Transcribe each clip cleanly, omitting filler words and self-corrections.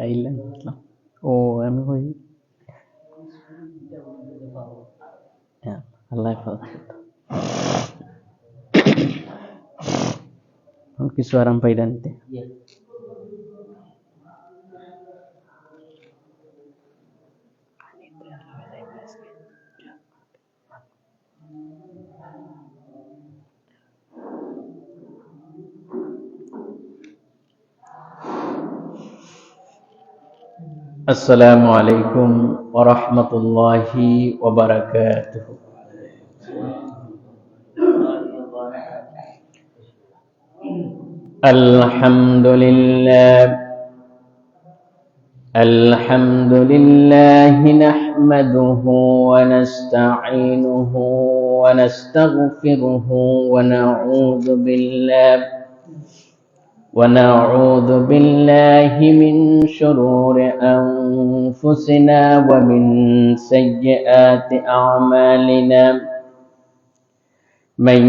আইলেন ও আমি কই হ্যাঁ আল্লাহ কিছু আরাম পাইরা নিতে السلام عليكم ورحمة الله وبركاته الحمد لله نحمده ونستعينه ونستغفره ونعوذ بالله من شرور أنفسنا ومن سيئات أعمالنا من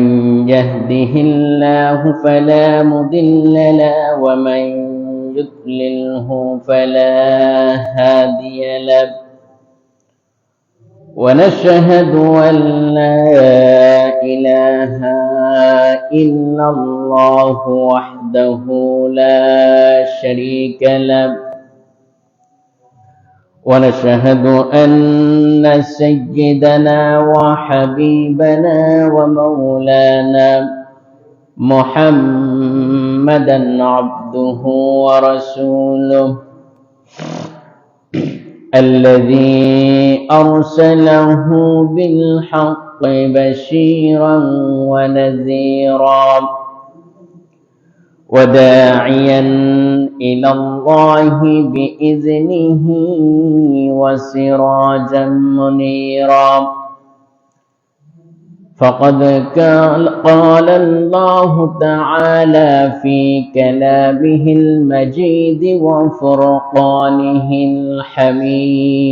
يهده الله فلا مضل له ومن يضلله فلا هادي له ونشهد أن لا إله إلا الله وحده لا شريك له ونشهد أن سيدنا وحبيبنا ومولانا محمدا عبده ورسوله الذي أرسله بالحق بشيرا ونذيرا وداعيا إلى الله بإذنه وسراجا منيرا فقد قال الله تعالى في كلامه المجيد وفرقانه الحميد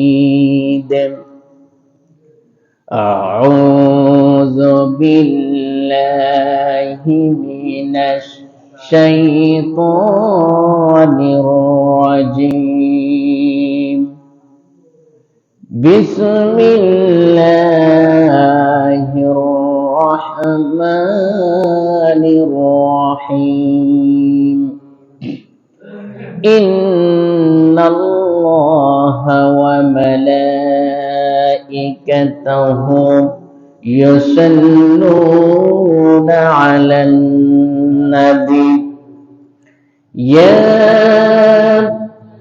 أعوذ بالله من الشيطان الرجيم بسم الله الرحمن الرحيم إن الله وملائكته يصلون على النبي يا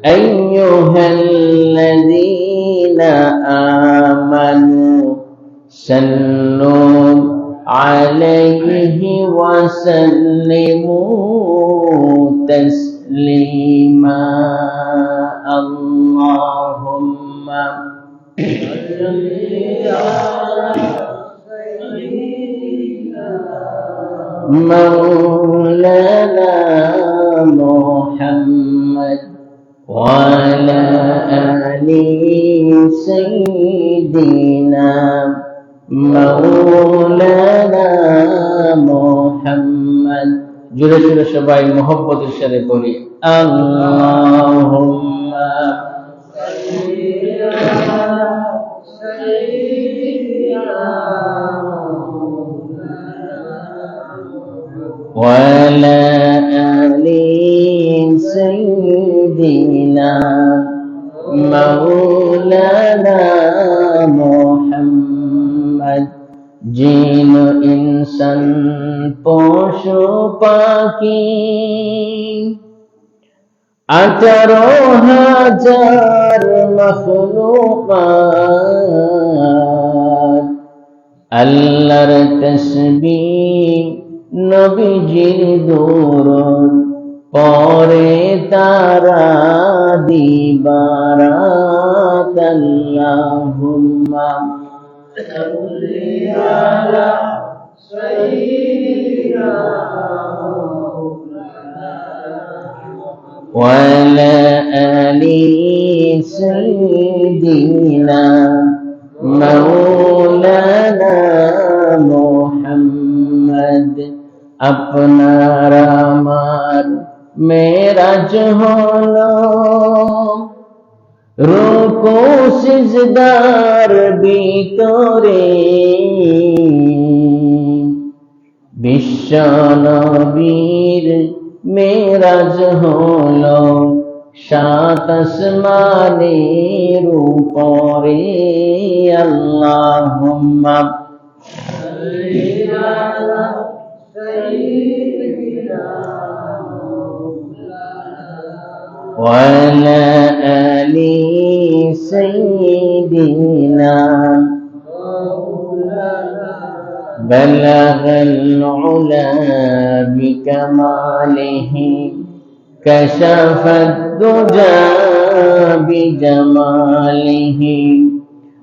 أيها الذين آمنوا صلوا عليه وسلموا تسليما اللهم مولانا محمد وعلى آل سيدنا مولانا محمد জোরে জোরে সবাই মোহব্বতের সাথে পড়ি আল্লাহুম্মা وعلى آل سيدنا مولانا محمد জিন ইনসান পশু পাখি 18,000 মখলুকাত আল্লাহর তাসবিহ নবীজির দরুদ পরে তারা দিবারাত আল্লাহুম্মা সাল্লি আলা সাইয়্যিদিনা ওয়া আলা আলি সাইয়্যিদিনা মাওলানা মুহাম্মদ আপনার আমার মেরাজ হলো রুকু সিজদার ভিতরে বিশ্ব নবীর মেরাজ হলো সাত আসমানের উপরে আল্লাহুম্মা সাল্লি আলা সাইয়্যিদিনা ওয়া আলা আলি সাইয়্যিদিনা بلغ العلا بكماله كشف الدجى بجماله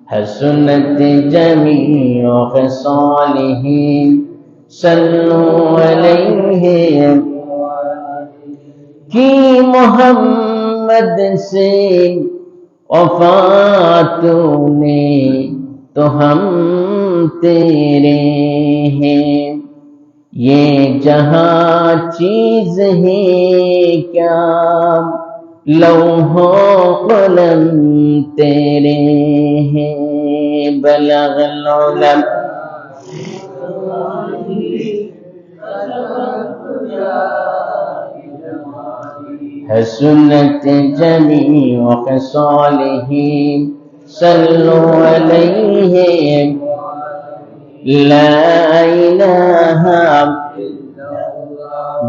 حسنت جميع خصاله صلوا عليه कि मोहम्मद से वफा तूने तो हम तेरे हैं ये जहां चीज है क्या लौहो कलम तेरे हैं बलगल उलम हसनत जमीअ खसालिही सल्लु अलैहि ला इलाहा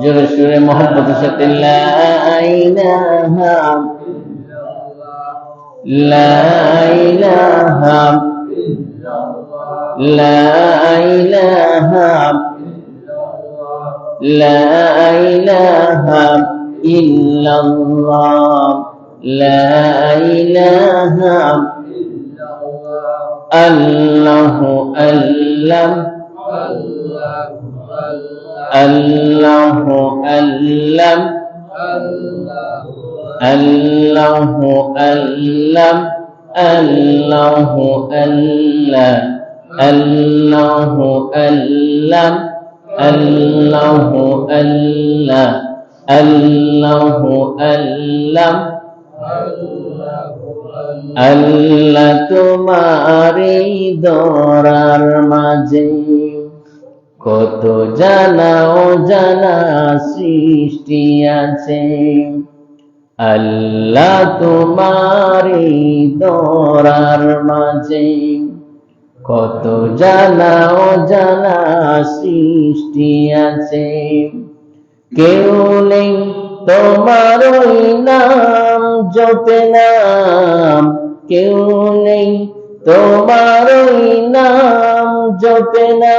जोरे शोरे मोहब्बत से ला इलाहा ला इलाहा ला इलाहा ला इलाहा इल्लल्लाह ला इलाहा अल्लाहु अल्लाह अल्लाहु अल्लाह अल्लाहु अल्लाह अल्लाहु अल्लाह अल्लाहु अल्लाह अल्लाहु अल्लाह अल्लाहु अल्लाह আল্লাহ তোমারই দরার মাঝে কত জানা অজানা সৃষ্টি আছে আল্লাহ তোমারই দরার মাঝে কত জানা অজানা সৃষ্টি আছে কেউ নেই তোমার ওই নাম জপে নাম কেউ নেই তোমার ওই নাম জপে না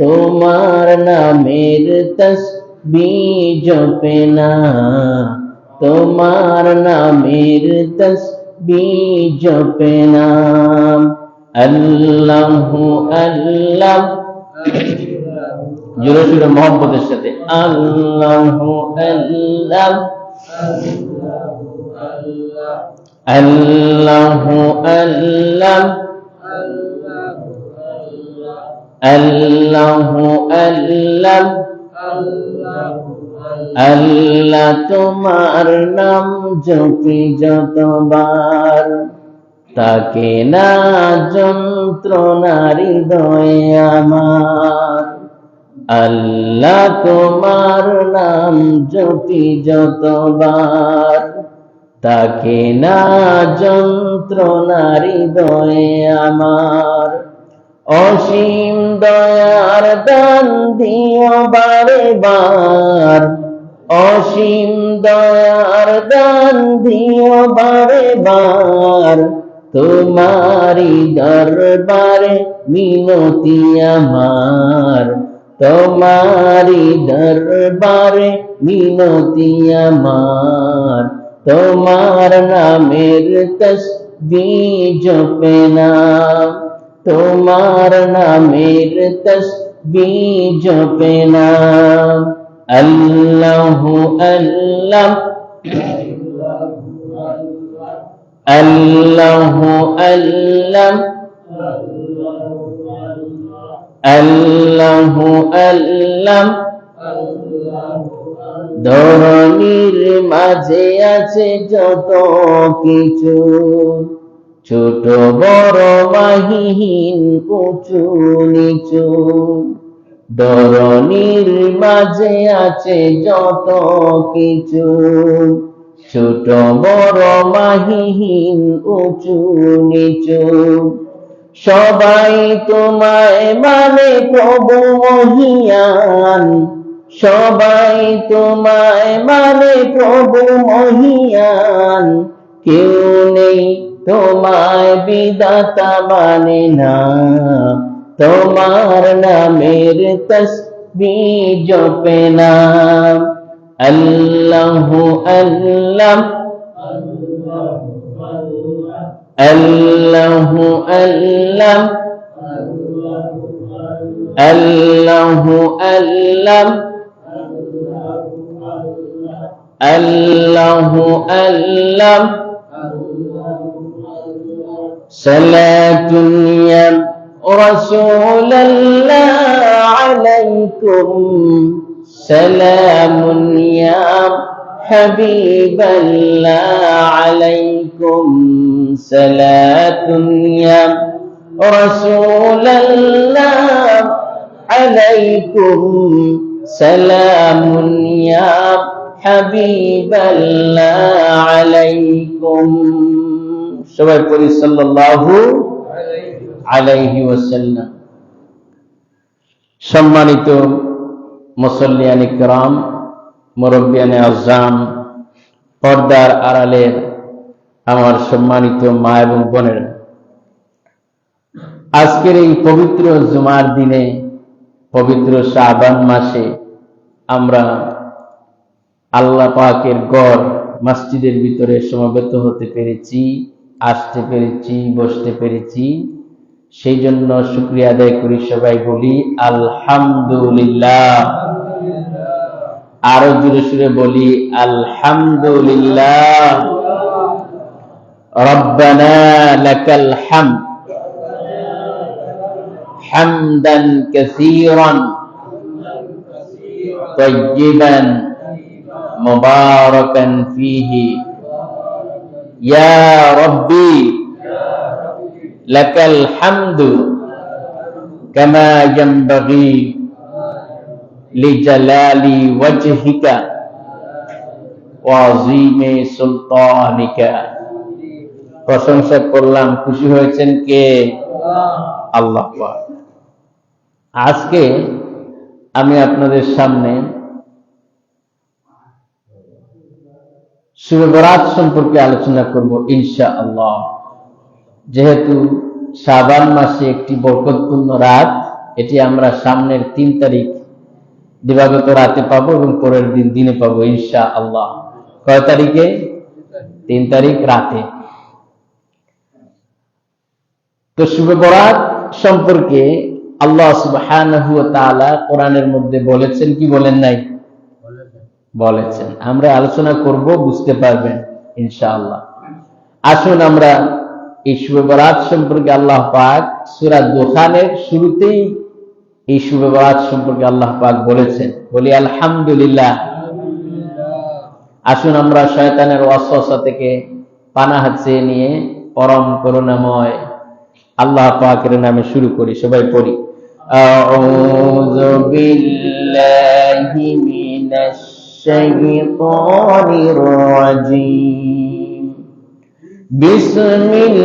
তোমার নামের তসবিহ জপে না তোমার নামের তসবিহ জপে না আল্লাহু আল্লাহ জোরে জোরে মোহব্বতের সাথে আল্লাহু আল্লাহ আল্লাহু আল্লাহ আল্লাহু আল্লাহ আল্লাহ তোমার নাম জপি যতবার তাকে না যন্ত্রণার হৃদয়ে আমার আল্লাহ তোমার নাম জপি যতবার তাকে না যন্ত্রণার হৃদয়ে আমার অসীম দয়ার দান দিও বারে বার অসীম দয়ার দান দিও বারে বার তোমারি দরবারে মিনতি আমার তোমারি দরবারে মিনতি আমার তোমার নামের তসবিহ জপে না তোমার নামের তসবিহ জপে না আল্লাহু আল্লাহ আল্লাহু আল্লাহ আল্লাহু আল্লাহ ধরণীর মাঝে আছে যত কিছু, ছোট বড় মাহিহীন উঁচু নিচু। ধরণীর মাঝে আছে যত কিছু, ছোট বড় মাহিহীন উঁচু নিচু। সবাই তোমায় মানে প্রভু মহিয়ান, সবাই তোমায় মানে প্রভু মহিয়ান। কেউ নেই তোমায় বিধাতা মানে না, তোমার নামের তসবিহ জপে না। আল্লাহু আল্লাহ, আল্লাহু আল্লাহ, আল্লাহু আল্লাহ, আল্লাহু আল্লাহ। সালাতুন ইয়া রাসূলাল্লাহ আলাইকুম, সালামুন ইয়া হাবিবাল্লাহ আলাইকুম। সালাতুন ইয়া রাসূলাল্লাহ আলাইকুম, সালামুন ইয়া হাবিবাল্লাহ আলাইকুম। সবাই পড়ি সাল্লাল্লাহু আলাইহি ওয়াসাল্লাম। সম্মানিত মুসল্লিয়ানে কিরাম, মুরব্বিয়ানে আযম, পর্দার আড়ালের আমার সম্মানিত মা এবং বোনেরা, আজকের এই পবিত্র জুমার দিনে, পবিত্র শাবান মাসে আমরা আল্লাহ পাকের ঘর মসজিদের ভিতরে সমবেত হতে পেরেছি, আসতে পেরেছি, বসতে পেরেছি। সেই জন্য শুকরিয়া আদায় করি, সবাই বলি আলহামদুলিল্লাহ। আরো জোরে সুরে বলি আলহামদুলিল্লাহ। রব্বানা লাকাল হামদ হামদান কাসীরান তাইয়িবান মুবারাকান ফীহি ইয়া রাব্বি লাকাল হামদু কামা ইয়ানবাগি লিজালালি ওয়াজহিকা ওয়া আযীমি সুলতানিকা। প্রশংসা করলাম, খুশি হয়েছেন কে? আল্লাহ পাক। আজকে আমি আপনাদের সামনে শুভ বরাত সম্পর্কে আলোচনা করব ইনশাআল্লাহ। যেহেতু শাবান মাসে একটি বরকতপূর্ণ রাত, এটি আমরা সামনের 3 তারিখ দিবাগত রাতে পাবো এবং পরের দিন দিনে পাবো ইনশাআল্লাহ। কয় তারিখে? 3 তারিখ রাতে। তো শুভ বরাত সম্পর্কে আল্লাহ সুবহানাহু ওয়া তাআলা কোরআনের মধ্যে বলেছেন কি বলেন নাই? বলেছেন। আমরা আলোচনা করব, বুঝতে পারবেন ইনশাআল্লাহ। আসুন আমরা এই শুভ বরাত সম্পর্কে আল্লাহ পাক সূরা দুখানের শুরুতেই এই শুভ বরাত সম্পর্কে আল্লাহ পাক বলেছেন। বলি আলহামদুলিল্লাহ। আসুন আমরা শয়তানের ওয়াসওয়াসা থেকে পানাহ চেয়ে নিয়ে পরম করুণাময় আল্লাহ পাকের নামে শুরু করি। সবাই পড়ি আউযু বিল্লাহি মিনাশ শাইতানির রাজীম, বিসমিল্লাহির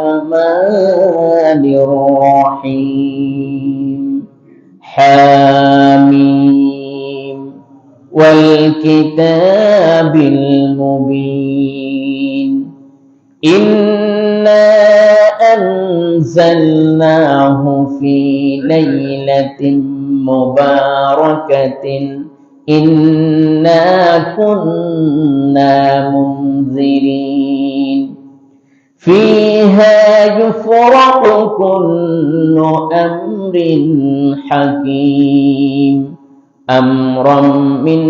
রাহমানির রাহিম। হামিম ওয়াল কিতাবিল মুবিন, ইন্না আনজালনাহু ফি লাইলাতিন মুবারাকাতিন ইন্না কুন্না মুনজিরিন ফিহা ইউফরাকু কুল্লু আমরিন হাকীম আমরাম মিন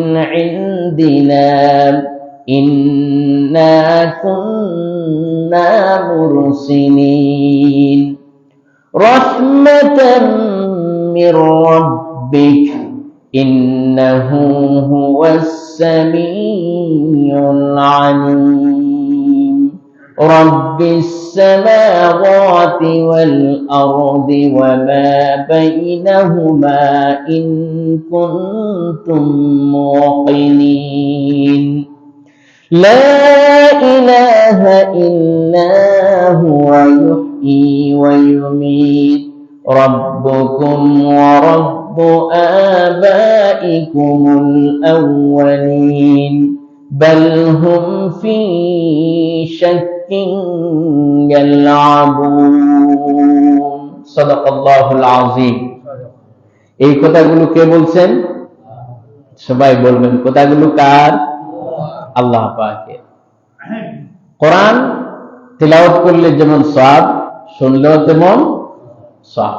ইনদিনা ইন্না কুন্না মুরসিলিন রাহমাতাম মির রাব্বিক ইন্নাহু হুয়াস সামিউল আলিম রাব্বিস সামাওয়াতি ওয়াল আরদি ওয়া মা বাইনাহুমা ইন কুনতুম মুকিনিন لا إله إلا هو يحيي ويميت ربكم ورب آبائكم الأولين بل هم في شك يلعبون صدق الله العظيم এই কথাগুলো কে বলছেন? সবাই বলবেন কথাগুলো কার? আল্লাহ পাকের। কোরআন তিলাওয়াত করলে যেমন সওয়াব, শুনলেও তেমন সওয়াব।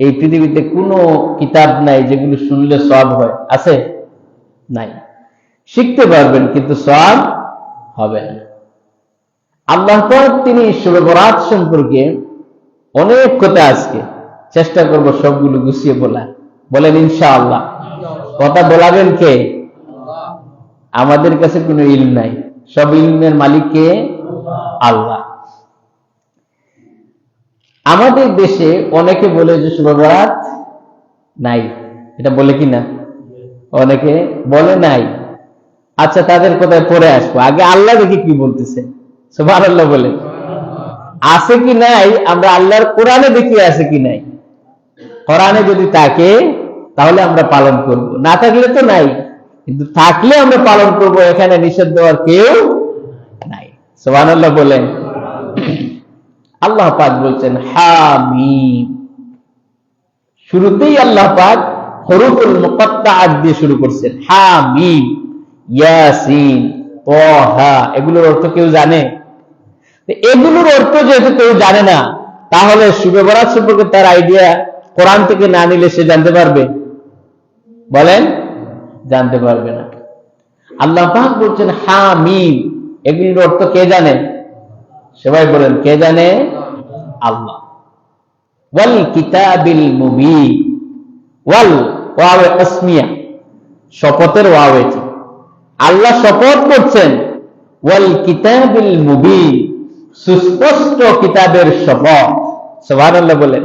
এই পৃথিবীতে কোনো কিতাব নাই যেগুলো শুনলে সওয়াব হয়, আছে? নাই। শিখতে পারবেন কিন্তু সওয়াব হবে না। আল্লাহ পাক তিনি শবে বরাত সম্পর্কে অনেক কথা আজকে চেষ্টা করব সবগুলো গুছিয়ে বলা। বলেন ইনশাআল্লাহ। কথা বলাবেন কে? আমাদের কাছে কোনো ইলম নাই, সব ইলমের মালিক কে? আল্লাহ। আমাদের দেশে অনেকে বলে যে শবে বরাত নাই, এটা বলে কি না? অনেকে বলে নাই। আচ্ছা, তাদের কথায় পরে আসবো, আগে আল্লাহ দেখি কি বলতেছে। সুবহানাল্লাহ বলে। আছে কি নাই আমরা আল্লাহর কোরআনে দেখি আছে কি নাই। কোরআনে যদি থাকে তাহলে আমরা পালন করব, না থাকলে তো নাই, কিন্তু থাকলে আমরা পালন করব, এখানে নিষেধ দেওয়ার কেউ নাই। সুবহানাল্লাহ বলেন। আল্লাহ পাক বলছেন হামিম। শুরুতেই আল্লাহ পাক হুরুফুল মুকাত্তাআত দিয়ে শুরু করছেন। হামিম, ইয়াসিন, তাহা, এগুলোর অর্থ কেউ জানে? এগুলোর অর্থ যেহেতু কেউ জানে না, তাহলে শবে বরাত সম্পর্কে তার আইডিয়া কোরআন থেকে না নিলে সে জানতে পারবে? বলেন, জানতে পারবে না। আল্লাহ পাক বলছেন হামিম, এগুলোর অর্থ কে জানে? সবাই বলেন কে জানে? আল্লাহ। ওয়াল কিতাবিল মুবিন, ওয়াল ওয়াও তাসমিয়া, শপথের ওয়াও এটি। আল্লাহ শপথ করছেন ওয়াল কিতাবিল মুবিন, সুস্পষ্ট কিতাবের শপথ। সুবহানাল্লাহ বলেন।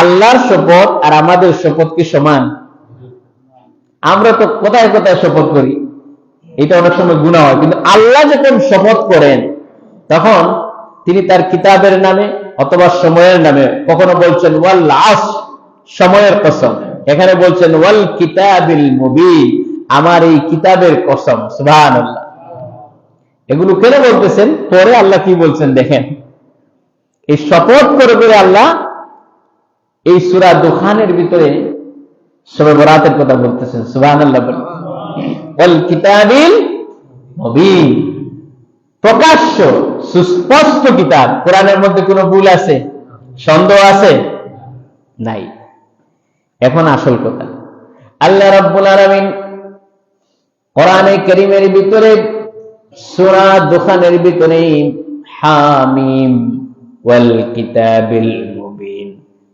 আল্লাহর শপথ আর আমাদের শপথ কি সমান? আমরা তো কোথায় কোথায় শপথ করি, এটা অনেক সময় গুনাহ হয়, কিন্তু আল্লাহ যখন শপথ করেন তখন তিনি তার কিতাবের নামে অথবা সময়ের নামে, কখনো বলছেন ওয়াল আসর, সময়ের কসম, এখানে বলছেন ওয়াল কিতাবিল মুবিন, আমার এই কিতাবের কসম। সুবহানাল্লাহ। এগুলো কেন বলতেছেন? পরে আল্লাহ কি বলছেন দেখেন। এই শপথ করে করে আল্লাহ এই সূরা দুখানের ভিতরে শবে বরাতের কথা বলতেছেন। সুবহানাল্লাহ বলেন। ওয়াল কিতাবিল মুবিন, প্রকাশ্য সুস্পষ্ট কিতাব। কোরআনের মধ্যে কোনো ভুল আছে? সন্দেহ আছে? নাই। এখন আসল কথা, আল্লাহ রাব্বুল আলামিন কোরআনে কারীমের ভিতরে সূরা দুখানের ভিতরে হামিম ওয়াল কিতাবিল মুবিন,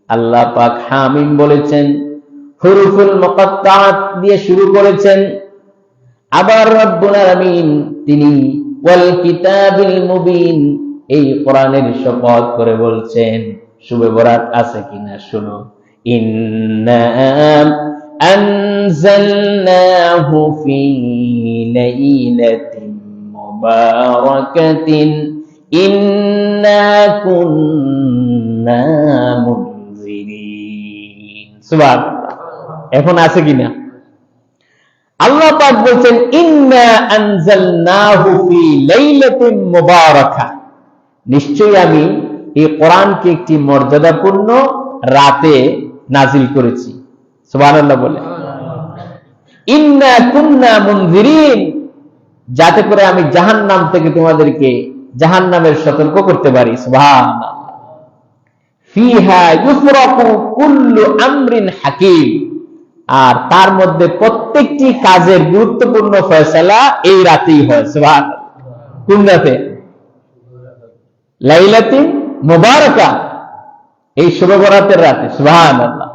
আল্লাহ পাক হামিম বলেছেন, হুরুফুল মুকাত্তাআত দিয়ে শুরু করেছেন। আবার রব্বুল আলামিন তিনি ওয়াল কিতাবিল মুবিন, এই কোরআনের শপথ করে বলছেন। শবে বরাত আছে কিনা শুনো। ইন্না আনজালনাহু ফি লাইলাতিন মুবারাকাতিন ইন্না কুন্না মুনজিরিন। সুবহানাল্লাহ। এখন আছে কিনা? আল্লাহ পাক বলছেন ইন্না আনজালনাহু ফি লাইলাতিন মুবারাকা, নিশ্চয়ই আমি এই কোরআনকে একটি মর্যাদাপূর্ণ রাতে নাজিল করেছি। সুবহানাল্লাহ বলে। ইন্না কুন্না মুনজিরিন, যাতে করে আমি জাহান্নাম থেকে তোমাদেরকে জাহান্নামের সতর্ক করতে পারি। সুবহানাল্লাহ। ফিহা ইউফরাকু কুল্লু আমরিন হাকিম, আর তার মধ্যে প্রত্যেকটি কাজের গুরুত্বপূর্ণ ফয়সালা এই রাতেই হয়। সুবহানাল্লাহ। কোন রাতে? লাইলাতুল মুবারাকা, এই শবে বরাতের রাতে। সুবহানাল্লাহ।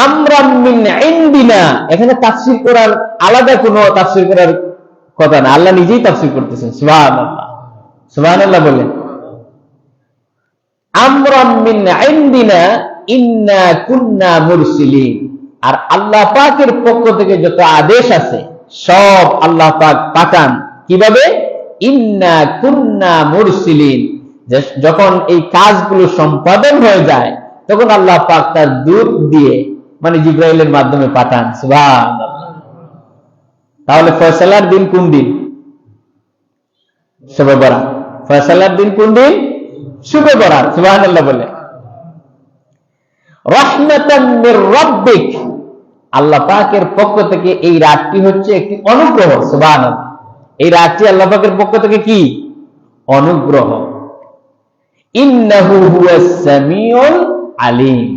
আমরাম মিন ইনদিনা, এখানে তাফসীর করার আলাদা কোনো তাফসীর করার কথা না, আল্লাহ নিজেই তাফসীর করতেছেন। সুবহানাল্লাহ, সুবহানাল্লাহ বলেন। আমরাম মিন ইনদিনা ইন্না কুন্না মুরসিলিন, আর আল্লাহ পাকের পক্ষ থেকে যত আদেশ আছে সব আল্লাহ পাক পাঠান। কিভাবে? ইন্না কুন্না মুরসিলিন, যখন এই কাজগুলো সম্পাদন হয়ে যায় তখন আল্লাহ পাক তার দূত দিয়ে মানে জিবরাইলের মাধ্যমে পাঠান। সুবহানাল্লাহ। তাহলে ফয়সালার দিন কোন দিন? শবে বরাত। ফয়সালার দিন কোন দিন? শবে বরাত। সুবহানাল্লাহ বলে। রাহমাতান মির রাব্বিক, আল্লাহ পাকের পক্ষ থেকে এই রাতটি হচ্ছে একটি অনুগ্রহ। সুবহানাল্লাহ, এই রাতটি আল্লাহ পাকের পক্ষ থেকে কি? অনুগ্রহ। ইন্নাহু হুয়াস সামিউল আলিম,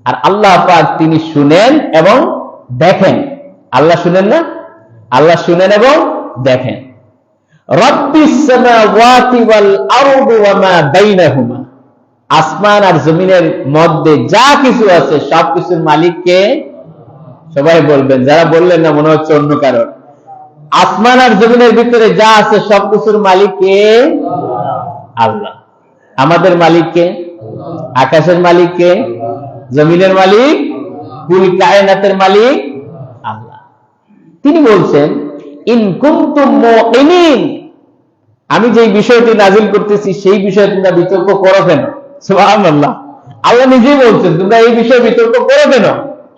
আর আল্লাহ পাক তিনি শুনেন এবং দেখেন। আল্লাহ শুনেন না? আল্লাহ শুনেন এবং দেখেন। রাব্বিস সামাওয়াতি ওয়াল আরদি ওয়া মা বাইনাহুমা, আসমান আর জমিনের মধ্যে যা কিছু আছে সবকিছুর মালিক কে? সবাই বলবেন, যারা বললেন না মনে হচ্ছে অন্য কারণ। আসমান আর জমিনের ভিতরে যা আছে সবকিছুর মালিক কে? আল্লাহ। আমাদের মালিক কে? আকাশের মালিক কে? জমিনের মালিক? কুল কায়নাতের মালিক আল্লাহ। তিনি বলছেন ইন কুনতুম মুকিনিন, আমি যে বিষয়টি নাজিল করতেছি সেই বিষয়ে তোমরা বিতর্ক করো কেন? সুবহানাল্লাহ, আল্লাহ নিজেই বলছেন তোমরা এই বিষয়ে বিতর্ক করো কেন?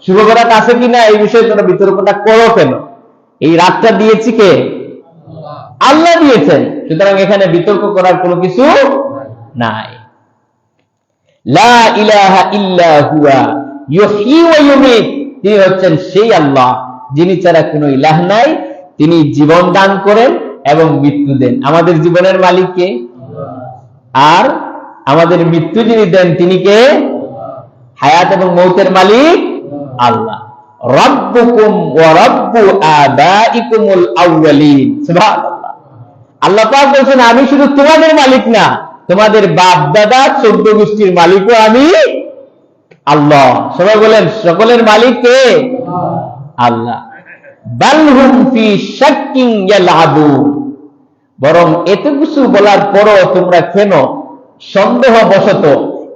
শুভ বরাত আছে কিনা এই বিষয়ে তোমরা বিতর্কটা করো কেন? এই রাতটা দিয়েছি কে? আল্লাহ দিয়েছেন। সুতরাং এখানে বিতর্ক করার কোনো কিছু নাই। লা ইলাহা ইল্লা হুয়া ইউহয়ী ওয়া ইউমীত, তিনি হচ্ছেন সেই আল্লাহ যিনি ছাড়া কোনো ইলাহ নাই, তিনি জীবন দান করেন এবং মৃত্যু দেন। আমাদের জীবনের মালিক কে? আর আমাদের মৃত্যু যিনি দেন তিনি কে? হায়াত এবং মৌতের মালিক আল্লাহ। রাব্বুকুম ওয়া রাব্বু আবাইকুমুল আউয়ালিন। সুবহানাল্লাহ, আল্লাহ পাক বলেন আমি শুধু তোমাদের মালিক না, তোমাদের বাপ দাদা 14 গোষ্ঠীর মালিকও আমি আল্লাহ। সবাই বলেন সকলের মালিক কে? আল্লাহ। বাল হুম ফি শাক্কিন ইয়ালআবুন, বরং এত কিছু বলার পরও তোমরা কেন সন্দেহবশত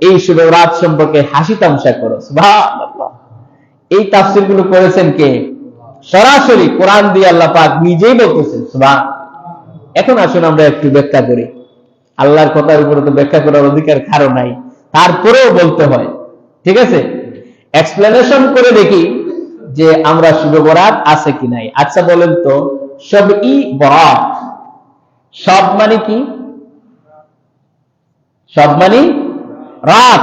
এই শুভ রাত সম্পর্কে হাসি তামাশা করো? সুবহানাল্লাহ। এই তাফসীরগুলো করেছেন কে? সরাসরি কোরআন দিয়ে আল্লাহ পাক নিজেই বলতেছেন। সুবহানাল্লাহ। এখন আসুন আমরা একটু ব্যাখ্যা করি। আল্লাহর কথার উপরে তো ব্যাখ্যা করার অধিকার কারো নাই, তারপরেও বলতে হয়। ঠিক আছে, এক্সপ্লেনেশন করে দেখি যে আমরা শুভ বরাত আছে কি নাই। আচ্ছা বলেন তো, শব-ই বরাত, সব মানে কি? সব মানে রাত।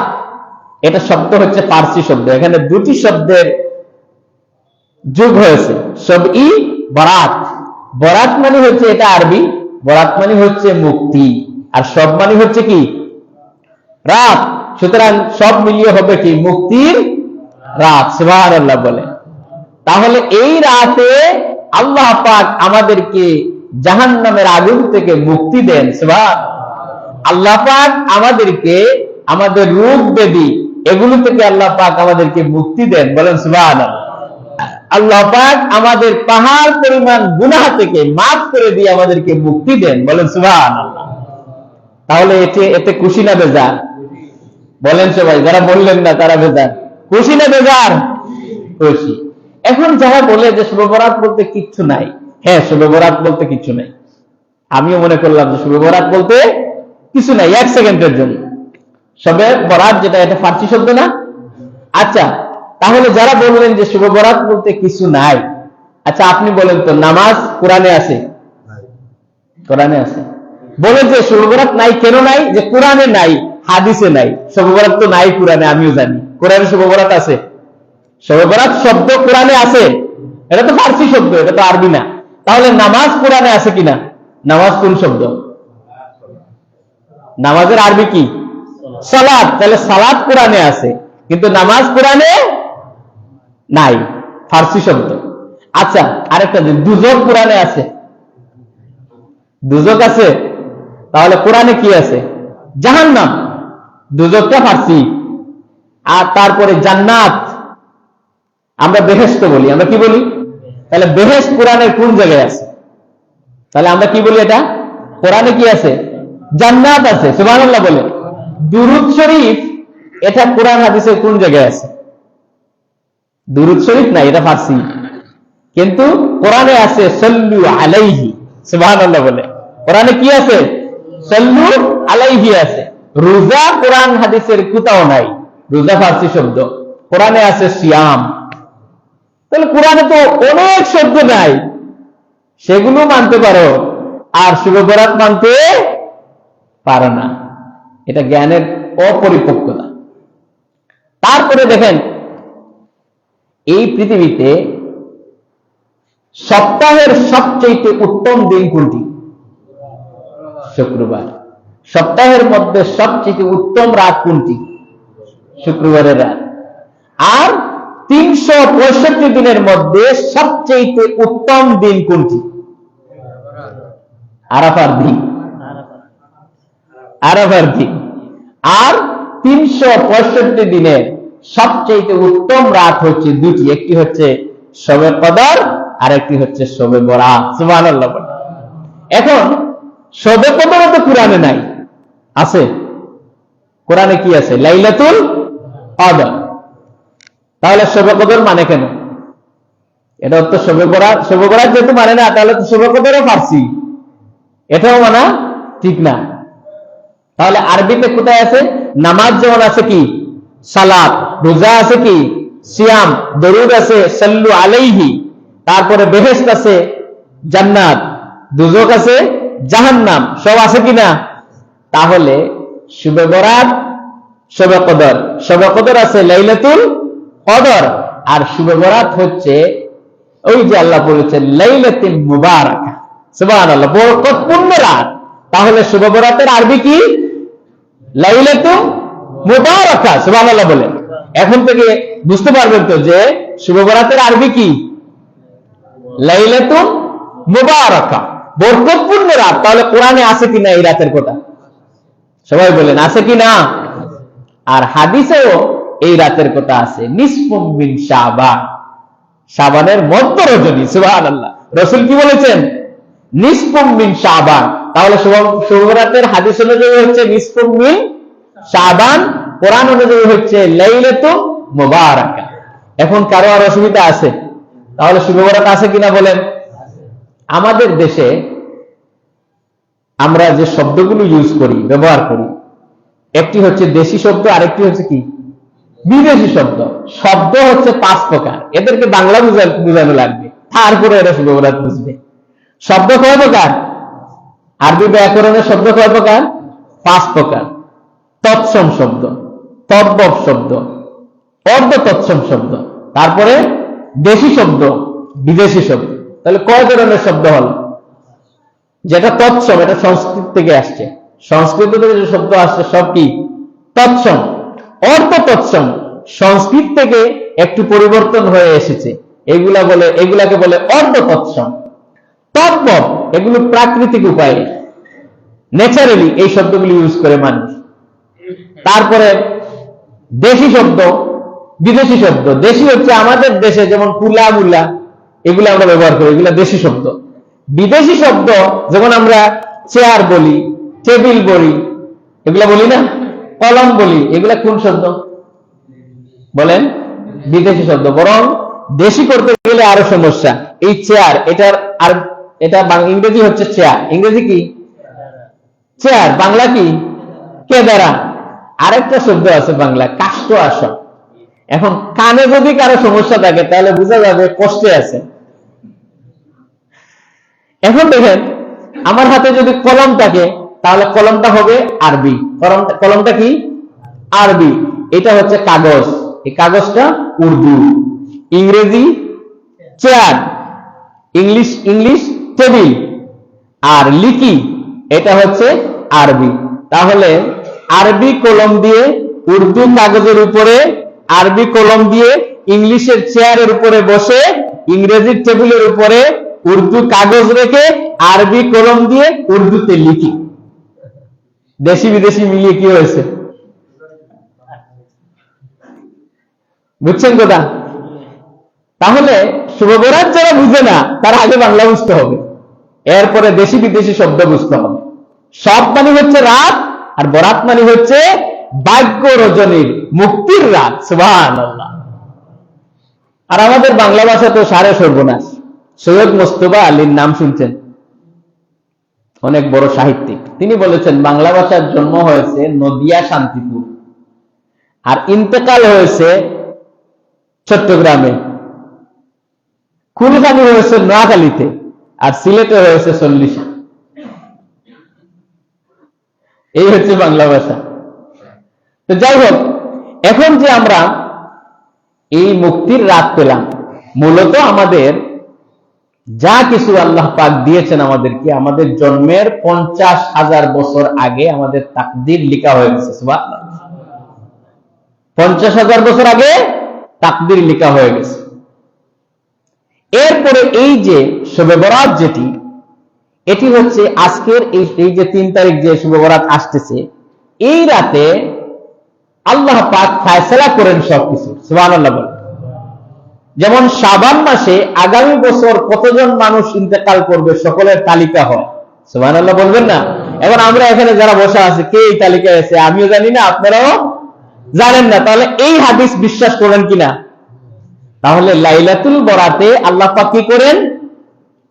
এটা শব্দ হচ্ছে পার্সি শব্দ, এখানে দুটি শব্দের যোগ হয়েছে, শব-ই বরাত। বরাত মানে হচ্ছে এটা আরবি, বরাত মানে হচ্ছে মুক্তি, আর সব মানে হচ্ছে কি? রাত। সুতরাং সব মিলিয়ে হবে কি? মুক্তির রাত। সুবহানাল্লাহ বলে। তাহলে এই রাতে আল্লাহ পাক আমাদেরকে জাহান্নামের আগুন থেকে মুক্তি দেন। সুবহানাল্লাহ। আল্লাহ পাক আমাদেরকে আমাদের রোগ ব্যাধি এগুলো থেকে আল্লাহ পাক আমাদেরকে মুক্তি দেন। বলেন সুবহানাল্লাহ। আল্লাহ পাক আমাদের পাহাড় পরিমাণ গুনাহ থেকে মাফ করে দিয়ে আমাদেরকে মুক্তি দেন। বলেন সুবহানাল্লাহ। তাহলে এতে খুশি না বেজার? বলেন সবাই, যারা বললেন না তারা বেজার। খুশি না বেজার? খুশি। এখন যারা বলে যে শুভ বরাত বলতে কিচ্ছু নাই, হ্যাঁ শুভ বরাত বলতে কিচ্ছু নাই, আমিও মনে করলাম যে শুভ বরাত বলতে কিছু নাই এক সেকেন্ডের জন্য। শবে বরাত যেটা, এটা ফার্সি শব্দ না? আচ্ছা, তাহলে যারা বললেন যে শুভ বরাত বলতে কিছু নাই, আচ্ছা আপনি বলেন তো নামাজ কোরআনে আছে? কোরআনে আছে। বলে যে শুভ বরাত নাই, কেন নাই? যে কোরআনে নাই, হাদিসে নাই। শুভ বরাত তো নাই কোরআনে, আমিও জানি। কোরআনে শুভ বরাত আছে? শুভ বরাত শব্দ কোরআনে আছে, এটা তো ফার্সি শব্দ, এটা তো আরবি না। তাহলে নামাজ কোরআনে আছে কিনা? নামাজ কোন শব্দ? নামাজের আরবি কি? সালাত। তাহলে সালাত কোরআনে আছে, কিন্তু নামাজ কোরআনে নাই, ফার্সি শব্দ। আচ্ছা আরেকটা, দুজক কোরআনে আছে? দুজক আছে। তাহলে কোরআনে কি আছে? আমরা বেহেশত বলি, আমরা কি বলি? তাহলে বেহেশত কোরআনের কোন জায়গায় আছে? তাহলে আমরা কি বলি? এটা কোরআনে কি আছে? জান্নাত আছে। সুবহানাল্লাহ বলে। দুরূদ শরীফ এটা কোরআন হাদিসের কোন জায়গায় আছে? দুরূদ শরীফ না, এটা ফার্সি, কিন্তু কোরআনে আছে সাল্লু আলাইহি। সুবহানাল্লাহ বলে। কোরআনে কি আছে? সাল্লু আলাইহি আছে। রোজা কোরআন হাদিসের কোথাও নাই, রোজা ফার্সি শব্দ, কোরআনে আছে সিয়াম। তাহলে কোরআনে তো অনেক শব্দ নাই, সেগুলো মানতে পারো, আর শুভ বরাত মানতে পারো না। এটা জ্ঞানের অপরিপক্কতা। তারপরে দেখেন, এই পৃথিবীতে সপ্তাহের সবচেয়ে উত্তম দিন কোনটি? শুক্রবার। সপ্তাহের মধ্যে সবচেয়ে উত্তম রাত কোনটি? শুক্রবারের রাত। আর 365 দিনের মধ্যে সবচেয়ে উত্তম দিন কোনটি? আরাফার দিন। আরাফার দিন। আর 365 দিনের সবচেয়ে উত্তম রাত হচ্ছে দুটি, একটি হচ্ছে শবে কদর আর একটি হচ্ছে শবে বরাত। সুবহানাল্লাহ। এখন শবে কদর তো কোরআনে নাই, আছে? কোরআনে কি আছে? লাইলাতুল কদর। তাহলে শবে কদর মানে কেন? এটা তো শবে বরাত, শবে বরাত যেহেতু মানে না, তাহলে তো শবে কদরও ফার্সি, এটাও মানা ঠিক না। তাহলে আরবিতে কোথায় আছে? নামাজ যেমন আছে কি সালাত, রোজা আছে কি সিয়াম, দরুদ আছে সাল্লু আলাইহি, তারপরে বেহেশত আছে জান্নাত, দুজক আছে জাহান্নাম, সব আছে কিনা? তাহলে শুবে বরাত, শবে কদর, শবে কদর আছে লাইলাতুল কদর, আর শুবে বরাত হচ্ছে ওই যে আল্লাহ বলেছেন লাইলাতুল মুবারাকা। সুবহানাল্লাহ, বরকতপূর্ণ রাত। তাহলে শুবে বরাতের আরবি কি? লাইলাতুল মুবারাকা। সুবহানাল্লাহ বলে। এখন থেকে বুঝতে পারবেন তো যে শুবে বরাতের আরবি কি? লাইলাতুল মুবারাকা, বরকতপূর্ণ রাত। তাহলে কোরআনে আছে কিনা এই রাতের কথা? সবাই বলেন আছে কিনা? আর হাদিসেও এই রাতের কথা আছে, নিসফুম মিন শাবান, শাবানের মধ্য রজনী। সুবহানাল্লাহ, রাসূল কি বলেছেন? নিসফুম মিন শাবান। তাহলে শুভ রাতের হাদিস অনুযায়ী হচ্ছে নিসফুম মিন শাবান, কোরআন অনুযায়ী হচ্ছে লাইলাতুল মুবারাকা। এখন কারো আর অসুবিধা আছে? তাহলে শুভ বরাত আছে কিনা বলেন? আমাদের দেশে আমরা যে শব্দগুলো ইউজ করি, ব্যবহার করি, একটি হচ্ছে দেশি শব্দ, আরেকটি হচ্ছে কি বিদেশি শব্দ। শব্দ হচ্ছে 5 প্রকার, এদেরকে বাংলা বুঝানো লাগবে, তারপরে এরা শুভ বরাত বুঝবে। শব্দ কয় প্রকার? আরবি ব্যাকরণের শব্দ কয় প্রকার? 5 প্রকার। তৎসম শব্দ, তদ্ভব শব্দ, অর্ধ তৎসম শব্দ, তারপরে দেশি শব্দ, বিদেশি শব্দ। তাহলে কয় ধরনের শব্দ হল? যেটা তৎসম, এটা সংস্কৃত থেকে আসছে, সংস্কৃত থেকে যে শব্দ আসছে সব কি তৎসম। অর্ধ তৎসম সংস্কৃত থেকে একটু পরিবর্তন হয়ে এসেছে, এগুলাকে বলে অর্ধ তৎসম। তদ্ভব এগুলো প্রাকৃতিক উপায়ে, ন্যাচারালি এই শব্দগুলি ইউজ করে মানুষ। তারপরে দেশি শব্দ, বিদেশি শব্দ। দেশি হচ্ছে আমাদের দেশে যেমন কুলা মুলা, এগুলো আমরা ব্যবহার করি, এগুলো দেশি শব্দ। বিদেশি শব্দ যেমন আমরা চেয়ার বলি, টেবিল বলি, এগুলা বলি না, কলম বলি, এগুলা কোন শব্দ বলেন? বিদেশি শব্দ। বরং দেশি করতে গেলে আরো সমস্যা। এই চেয়ার, এটা ইংরেজি হচ্ছে চেয়ার, ইংরেজি কি চেয়ার, বাংলা কি কেদারা। আরেকটা শব্দ আছে বাংলা, কাষ্ঠ আসন। এখন কানে যদি কারো সমস্যা থাকে তাহলে বোঝা যাবে কষ্টে আছে। এখন দেখেন, আমার হাতে যদি কলম থাকে তাহলে কলমটা হবে আরবি, কলমটা কি আরবি। এটা হচ্ছে কাগজ, এই কাগজটা উর্দু, ইংরেজি চেয়ার, ইংলিশ টেবিল, আর লিকি এটা হচ্ছে আরবি। তাহলে আরবি কলম দিয়ে উর্দু কাগজের উপরে, আরবি কলম দিয়ে ইংলিশের চেয়ারের উপরে বসে, ইংরেজির টেবিলের উপরে উর্দু কাগজ রেখে আরবি কলম দিয়ে উর্দুতে লিখি। দেশি বিদেশি মিলিয়ে কি হয়েছে? বুঝছেন কথা? তাহলে শুভ বরাত যারা বুঝে না তারা আগে বাংলা বুঝতে হবে, এরপরে দেশি বিদেশি শব্দ বুঝতে হবে। সব মানে হচ্ছে রাত, আর বরাত মানে হচ্ছে ভাগ্য রজনীর মুক্তির রাত। সুবহানাল্লাহ। আর আমাদের বাংলা ভাষা তো সারে সর্বনাশ। সৈয়দ মোস্তফা আলীর নাম শুনছেন? অনেক বড় সাহিত্যিক। তিনি বলেছেন বাংলা ভাষার জন্ম হয়েছে নদিয়া শান্তিপুর, আর ইন্তেকাল হয়েছে চট্টগ্রামে, কুলখানি হয়েছে নোয়াখালীতে, আর সিলেটে হয়েছে 40। এই হচ্ছে বাংলা ভাষা। তো যাই হোক, এখন যে আমরা এই মুক্তির রাত পেলাম, মূলত আমাদের যা কিছু আল্লাহ পাক দিয়েছেন আমাদেরকে, আমাদের জন্মের 50,000 বছর আগে আমাদের তাকদীর লিখা হয়ে গেছে। সুবহানাল্লাহ। 50,000 বছর আগে তাকদীর লিখা হয়ে গেছে। এরপরে এই যে শবে বরাত যেটি, এটি হচ্ছে আজকের এই যে 3 তারিখ যে শবে বরাত আসতেছে, এই রাতে আল্লাহ পাক ফয়সালা করেন সবকিছু। সুবহানাল্লাহ। যেমন শাবান মাসে আগামী বছর কতজন মানুষ ইন্তেকাল করবে সকলের তালিকা হয়। সুবহানাল্লাহ বলবেন না? এখন আমরা এখানে যারা বসে আছি, কে এই তালিকায় আছে আমিও জানি না, আপনারাও জানেন না, তাহলে এই হাদিস বিশ্বাস করেন কিনা? তাহলে লাইলাতুল বরাতে আল্লাহ পাক কি করেন?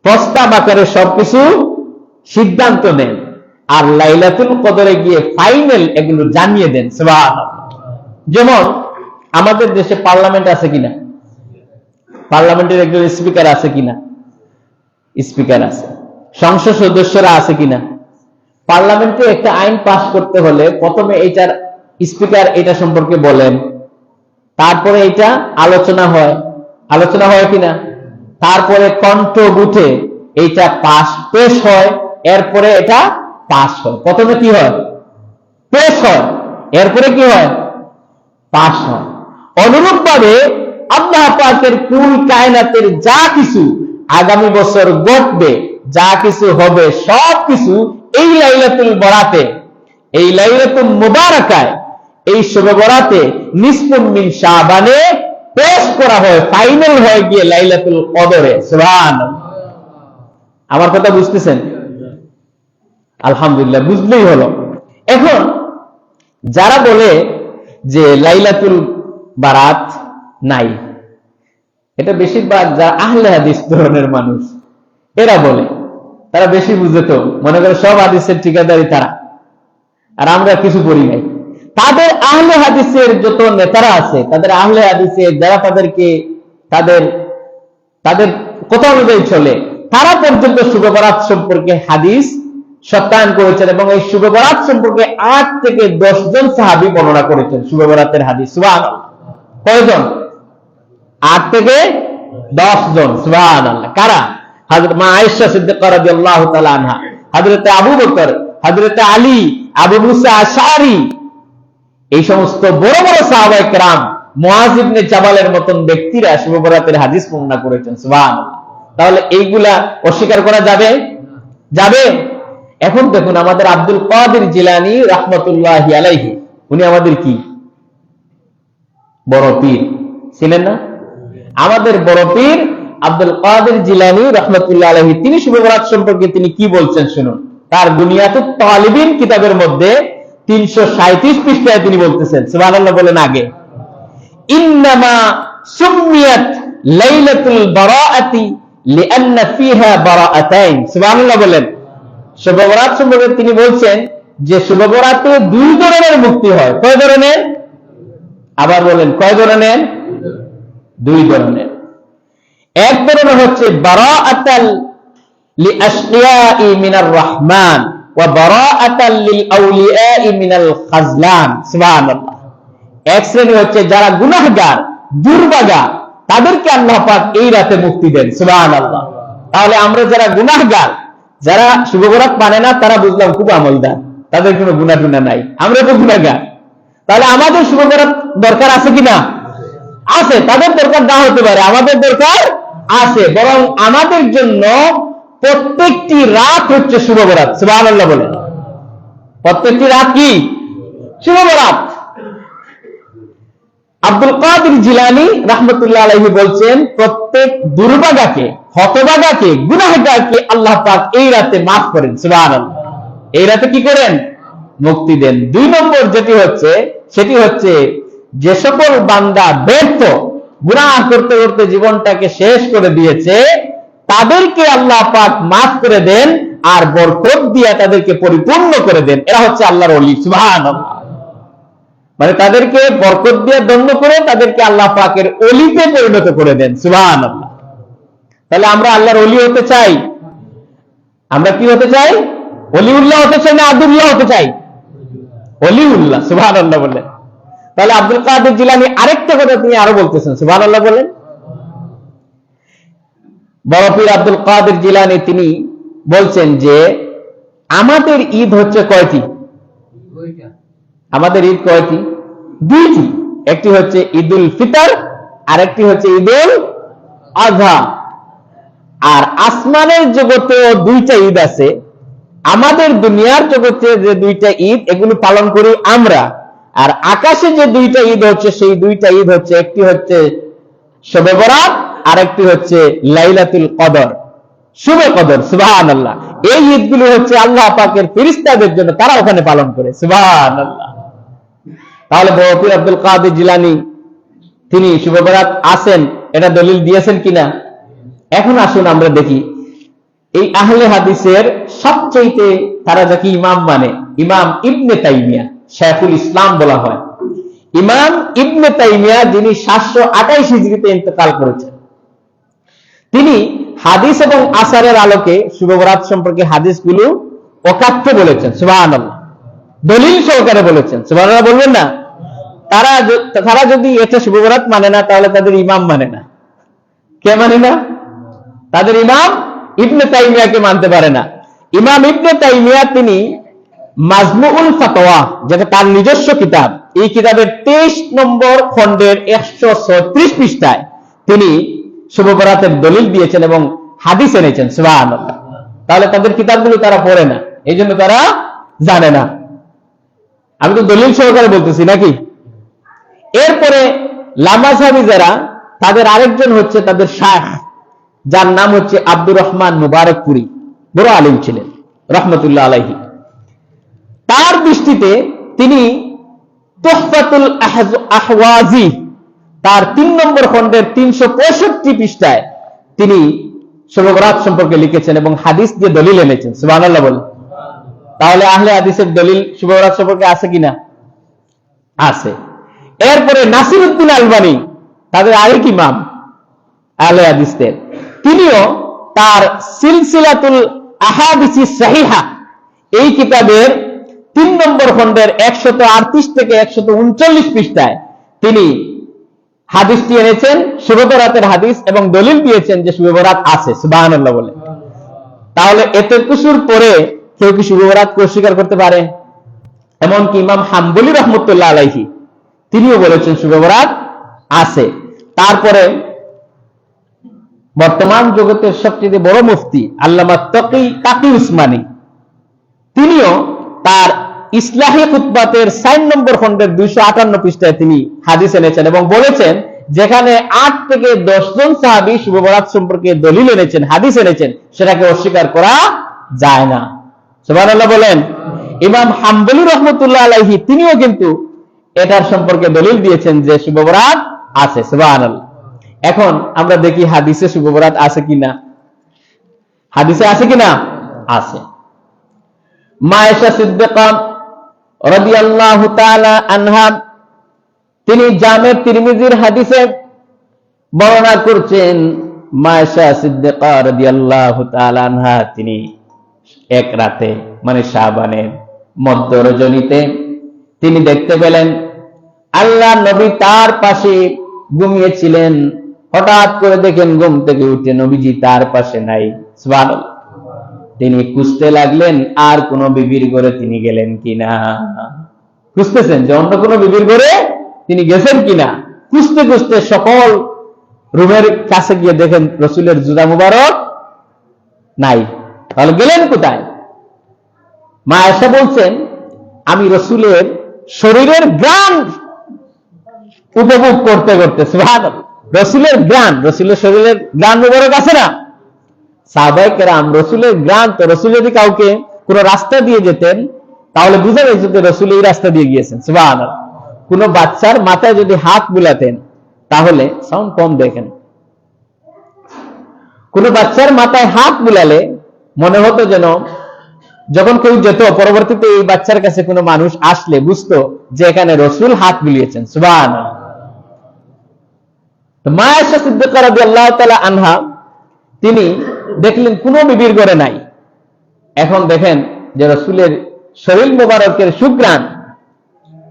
প্রস্তাব আকারে সবকিছু সিদ্ধান্ত নেন, আর লাইলাতুল কদরে গিয়ে ফাইনাল এগুলো জানিয়ে দেন। সুবহানাল্লাহ। যেমন আমাদের দেশে পার্লামেন্ট আছে কিনা? পার্লামেন্টের একজন স্পিকার আছে কিনা? স্পিকার আছে। সংসদ সদস্যরা আছে কিনা? পার্লামেন্টে একটা আইন পাস করতে হলে প্রথমে এটার স্পিকার এটা সম্পর্কে বলেন, তারপরে এটা আলোচনা হয় কিনা, তারপরে কণ্ঠ বুথে এইটা পেশ হয়, এরপরে এটা পাস হয়। প্রথমে কি হয়? পেশ হয়, এরপরে কি হয়? পাস হয়। অনুরূপভাবে আল্লাহ পাকের কুল কায়নাতের যা কিছু আগামী বছর ঘটবে, যা কিছু হবে, সবকিছু এই লাইলাতুল বরাতে, এই লাইলাতুল মুবারাকায়, এই শবে বরাতে নিসফুম মিন শাবানে পেশ করা হয়, ফাইনাল হয়ে গিয়ে লাইলাতুল কদরে। সুবহানাল্লাহ। আমার কথা বুঝতেছেন? আলহামদুলিল্লাহ, বুঝলেই হলো। এখন যারা বলে যে লাইলাতুল বারাত নাই, এটা বেশিরভাগ যারা আহলে হাদিস ধরনের মানুষ এরা বলে, তারা বেশি বুঝে, তো মনে করে সব হাদিসের ঠিকাদারি তারা, আর আমরা কিছু করি নাই। তাদের আহলে হাদিসের যত নেতারা আছে, তাদের আহলে হাদিসের যারা তাদেরকে তাদের কথা অনুযায়ী চলে, তারা পর্যন্ত শুভ বরাত সম্পর্কে হাদিস সত্যায়ন করেছেন, এবং এই শুভ বরাত সম্পর্কে 8 থেকে 10 জন সাহাবী বর্ণনা করেছেন শুভ বরাতের হাদিস। সুবহানাল্লাহ। কয়জন? 8 থেকে 10 জন। সুবহানাল্লাহ। কারা? হযরত মা আয়েশা সিদ্দিকা রাদিয়াল্লাহু তাআলা আনহা, হযরত আবু বকর, হযরত আলী, আবু মুসা আশআরী, এই সমস্ত বড় বড় সাহাবায়ে কেরাম, মুআয ইবনে জাবালের মতন ব্যক্তিরা শুভ বরাতের হাদিস বর্ণনা করেছেন। সুবহানাল্লাহ। তাহলে এইগুলা অস্বীকার করা যাবে? এখন দেখুন, আমাদের আব্দুল কাদের জিলানী রাহমাতুল্লাহি আলাইহি, উনি আমাদের কি বড় পীর, ছিলেন না? আমাদের বড় পীর আব্দুল কাদের জিলানী রাহমাতুল্লাহি আলাইহি, তিনি শুভ বরাত সম্পর্কে তিনি কি বলছেন শুনুন। তার বুনিয়াতুত তালিবিন কিতাবের মধ্যে 337 পৃষ্ঠায় তিনি বলতেছেন, সুবহানাল্লাহ বলেন আগে, ইন্নামা সুমিয়াত লাইলাতুল বারাআতি লিআন্না ফিহা বারাআতাইন। সুবহানাল্লাহ বলেন। শুভ বরাত সম্পর্কে তিনি বলছেন যে শুভ বরাতে 2 ধরনের মুক্তি হয়। কয় ধরনের? আবার বলেন, কয় ধরনের? 2 ধরনের। এক ধরনের হচ্ছে বারাআতাল লিআশকিয়াই মিনার রহমান ওয়া বারাআতাল লিল আউলিয়াই মিনাল খাজলান। সুবহানাল্লাহ। এক শ্রেণী হচ্ছে যারা গুনাহগার, দুর্ভাগা, তাদেরকে আল্লাহ পাক এই রাতে মুক্তি দেন। সুবহানাল্লাহ। তাহলে আমরা যারা গুনাহগার, যারা শুভ বরাত মানে না, তারা বুঝলাম খুব আমলদার, তাদের কোনো গুনাহ টুনা নাই, আমরা তো গুনাহগার। তাহলে আমাদের শুভ বরাত দরকার আছে কিনা? আছে। তাদের দরকার না হতে পারে, আমাদের দরকার আছে। বরং আমাদের জন্য প্রত্যেকটি রাত হচ্ছে শুভ বরাত। সুবহানাল্লাহ বলে। প্রত্যেকটি রাত কি? শুভ বরাত। আব্দুল কাদের জিলানী রাহমাতুল্লাহ আলাইহি বলছেন, প্রত্যেক দুর্ভাগাকে, হতভাগাকে, গুনাহগারকে আল্লাহ পাক এই রাতে মাফ করেন। সুবহানাল্লাহ। এই রাতে কি করেন? মুক্তি দেন। 2 নম্বর সেটি হচ্ছে যে সকল বান্দা ব্যর্থ, গুনাহ করতে করতে জীবনটাকে শেষ করে দিয়েছে, তাদেরকে আল্লাহ পাক মাফ করে দেন আর বরকত দিয়ে তাদেরকে পরিপূর্ণ করে দেন। এরা হচ্ছে আল্লাহর ওলি। সুবহানাল্লাহ। মানে তাদেরকে বরকত দিয়ে দণ্ড করে তাদেরকে আল্লাহ পাকের ওলিতে পরিণত করে দেন। সুবহানাল্লাহ। তাহলে আমরা আল্লাহর ওলি হতে চাই? আমরা কি হতে চাই? ওলিউল্লাহ হতে চাই না আদুল্লাহ হতে চাই? ওলিউল্লাহ। সুবহানাল্লাহ বলেন। তাহলে আব্দুল কাদের জিলানী আরেকটা কথা তিনি আরো বলতেছেন। সুবহানাল্লাহ বলেন। বড় পীর আব্দুল কাদের জিলানী তিনি বলছেন যে আমাদের ঈদ হচ্ছে কয়টি? আমাদের ঈদ কয়টি? 2টি। একটি হচ্ছে ঈদুল ফিতর আর একটি হচ্ছে ঈদুল আযহা। আর আসমানের জগতেও 2টা ঈদ আছে। আমাদের দুনিয়ার জগতে যে 2টা ঈদ, এগুলো পালন করি আমরা। আর আকাশে যে 2টা ঈদ হচ্ছে, সেই 2টা ঈদ হচ্ছে, একটি হচ্ছে শবে বরাত আর একটি হচ্ছে লাইলাতুল কদর, শুভে কদর। সুবহানাল্লাহ। এই ঈদগুলো হচ্ছে আল্লাহ পাকের ফেরেশতাদের জন্য, তারা ওখানে পালন করে। সুবহানাল্লাহ। তাহলে বড় পীর আব্দুল কাদের জিলানী তিনি শুভে বরাত আছেন, এটা দলিল দিয়েছেন কিনা? এখন আসুন আমরা দেখি এই আহলে হাদিসের সবচেয়ে তারা যাকে ইমাম মানে, ইমাম ইবনে তাইমিয়া, শাইখুল ইসলাম বলা হয়। ইমাম ইবনে তাইমিয়া, যিনি 728 হিজরিতে ইন্তেকাল করেছেন, তিনি হাদিস এবং আসারের আলোকে শুভ বরাত সম্পর্কে হাদিসগুলো অকাট্য বলেছেন। সুবহানাল্লাহ। দলিল সহকারে বলেছেন। সুবহানাল্লাহ বলবেন না? তারা যদি এটা শুভ বরাত মানে না, তাহলে তাদের ইমাম মানে না। কে মানে না? তাদের ইমাম ইবনে তাইমিয়াকে মানতে পারে না। ইমাম ইবনে তাইমিয়া তিনি মাজমুউল ফাতোয়া, যেটা তার নিজস্ব কিতাব, এই কিতাবের 23 নম্বর খণ্ডের 136 পৃষ্ঠায় তিনি শুভ বরাতের দলিল দিয়েছেন এবং হাদিস এনেছেন। সুবহানাল্লাহ। তাহলে তাদের কিতাবগুলো তারা পড়ে না, এই জন্য তারা জানে না। আমি তো দলিল সহকারে বলতেছি নাকি? এরপরে লামাযহাবী যারা, তাদের আরেকজন হচ্ছে তাদের শাইখ, যার নাম হচ্ছে আব্দুর রহমান মুবারকপুরী। বড় আলিম ছিলেন রাহমাতুল্লাহ আলাইহি। তার দৃষ্টিতে তিনি তুহফাতুল আহওয়াজি, তার 3 নম্বর খণ্ডের 365 পৃষ্ঠায় তিনি শুভে বরাত সম্পর্কে লিখেছেন এবং হাদিস দিয়ে দলিল এনেছেন। সুবহানাল্লাহ বলেন। তাহলে আহলে হাদিসের দলিল শুভে বরাত সম্পর্কে আছে কিনা? আছে। এরপরে নাসিরউদ্দিন আলবানী, তাদের আরেক ইমাম আহলে হাদিসের, তিনিও তার সিলসিলাতুল আহাদিসিস সহিহা এই কিতাবের 3 নম্বর খণ্ডের 138 থেকে 139 পৃষ্ঠায় তিনি হাদিসটি এনেছেন, শুভে বরাতের হাদিস, এবং দলিল দিয়েছেন যে শুভে বরাত আছে। সুবহানাল্লাহ বলে। তাহলে এত কিছুর পরে কেউ কি শুভে বরাতকে অস্বীকার করতে পারে? এমনকি ইমাম হাম্বলী রাহমাতুল্লাহ আলাইহি তিনিও বলেছেন শুভে বরাত আছে। তারপরে বর্তমান জগতের সবচেয়ে বড় মুফতি আল্লামা তাকি উসমানী, তিনিও তার ইসলাহি খুতবাতের 4 নম্বর খণ্ডের 258 পৃষ্ঠায় তিনি হাদিস এনেছেন এবং বলেছেন, যেখানে 8 থেকে 10 জন সাহাবী শুভে বরাত সম্পর্কে দলিল এনেছেন, হাদিস এনেছেন, সেটাকে অস্বীকার করা যায় না। সুবহানাল্লাহ বলেন। ইমাম হাম্বলী রাহমাতুল্লাহ আলাইহি তিনিও কিন্তু এটার সম্পর্কে দলিল দিয়েছেন যে শুভে বরাত আছে। সুবহানাল্লাহ। এখন আমরা দেখি হাদিসে শুভে বরাত আছে কিনা। হাদিসে আছে কিনা? আছে। মা আয়েশা সিদ্দিকা রাদিয়াল্লাহু তাআলা আনহা, তিনি জামে তিরমিজির হাদিসে বর্ণনা করছেন, মা আয়েশা সিদ্দিকা রাদিয়াল্লাহু তাআলা আনহা তিনি এক রাতে, মানে শাবানের মধ্য রজনীতে, তিনি দেখতে পেলেন আল্লাহ নবী তার পাশে ঘুমিয়েছিলেন। হঠাৎ করে দেখেন ঘুম থেকে উঠে নবীজি তার পাশে নাই। সুবহানাল্লাহ। তিনি খুঁজতে লাগলেন আর কোন বিবির ঘরে তিনি গেলেন কিনা। খুঁজতেছেন যে অন্য কোন বিবির ঘরে তিনি গেছেন কিনা। খুঁজতে খুঁজতে সকল রুমের কাছে গিয়ে দেখেন রাসূলের জুতা মুবারক নাই। তাহলে গেলেন কোথায়? মা আয়েশা বলছেন, আমি রাসূলের শরীরের ঘ্রাণ উপভোগ করতে করতে, সুবহানাল্লাহ, রসুলের গ্রান, রসুলের শরীরের গ্রান মুবারক আছে না, সাহাবায়ে কেরাম রসুলের গ্রান, তো রসুল যদি কাউকে কোন রাস্তা দিয়ে যেতেন তাহলে বুঝা গেছে যে রসুল এই রাস্তা দিয়ে গিয়েছেন, সুবহানাল্লাহ। কোন বাচ্চার মাথায় যদি হাত বুলাতেন, তাহলে সাউন্ড কম দেখেন, কোন বাচ্চার মাথায় হাত বুলালে মনে হতো যেন যখন কেউ যেত, পরবর্তীতে এই বাচ্চার কাছে কোনো মানুষ আসলে বুঝতো যে এখানে রসুল হাত বুলিয়েছেন, সুবহানাল্লাহ। তো মা আয়েশা সিদ্দিকা রাদিয়াল্লাহু তাআলা আনহা, তিনি দেখলেন কোন বিবির ঘরে নাই। এখন দেখেন যে রসুলের শরীর মোবারকের সুঘ্রাণ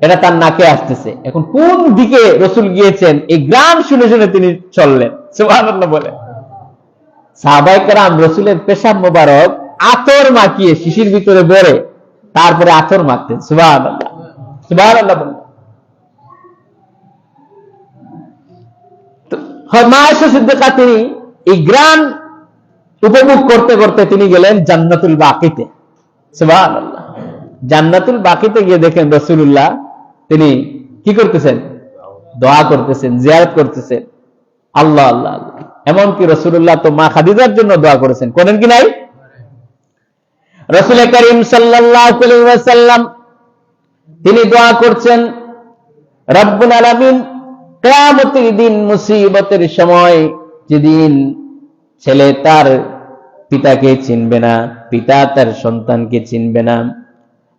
এটা তার নাকে আসতেছে। এখন কোন দিকে রসুল গিয়েছেন এই গ্রাম শুনে শুনে তিনি চললেন, সুবহানাল্লাহ বলে। সাহাবায়ে কেরাম রসুলের পেশাব মোবারক আতর মাখিয়ে শিশির ভিতরে ভরে তারপরে আতর মাখতেন, সুবহানাল্লাহ, সুবহানাল্লাহ বলে। মা আয়েশা সিদ্দিকা তিনি এই গ্রাম উপভোগ করতে করতে তিনি গেলেন জান্নাতুল বাকিতে, সুবহানাল্লাহ। জান্নাতুল বাকিতে গিয়ে দেখেন রাসূলুল্লাহ তিনি কি করতেছেন, দোয়া করতেছেন, জিয়ারত করতেছেন, আল্লাহ আল্লাহ আল্লাহ। এমনকি রাসূলুল্লাহ তো মা খাদিজার জন্য দোয়া করেছেন, করেন কি নাই? রাসূল করিম সাল্লাল্লাহু আলাইহি ওয়াসাল্লাম তিনি দোয়া করছেন, রব্বুল আলামিন কিয়ামতের দিন, মুসিবতের সময়, যেদিন ছেলে তার পিতাকে চিনবে না, পিতা তার সন্তানকে চিনবে না,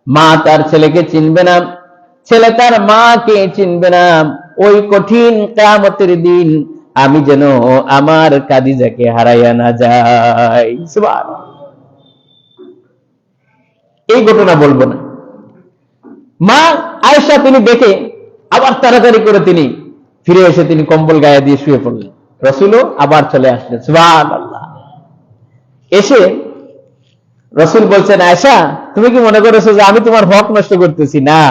মা তার ছেলেকে চিনবে না, ছেলে তার মাকে চিনবে না, ওই কঠিন কিয়ামতের দিন আমি যেন আমার খাদিজাকে হারাইয়া না যাই, সুবহানাল্লাহ। এই ঘটনা বলবো না। মা আয়েশা তিনি দেখে আবার তাড়াতাড়ি করে তিনি ফিরে এসে তিনি কম্বল গায়ে দিয়ে শুয়ে পড়লেন, রাসূলও আবার চলে আসলেন, সুবহানাল্লাহ। এসে রাসূল বলছেন, আয়েশা তুমি কি মনে করেছো যে আমি তোমার হক নষ্ট করতেছি? না,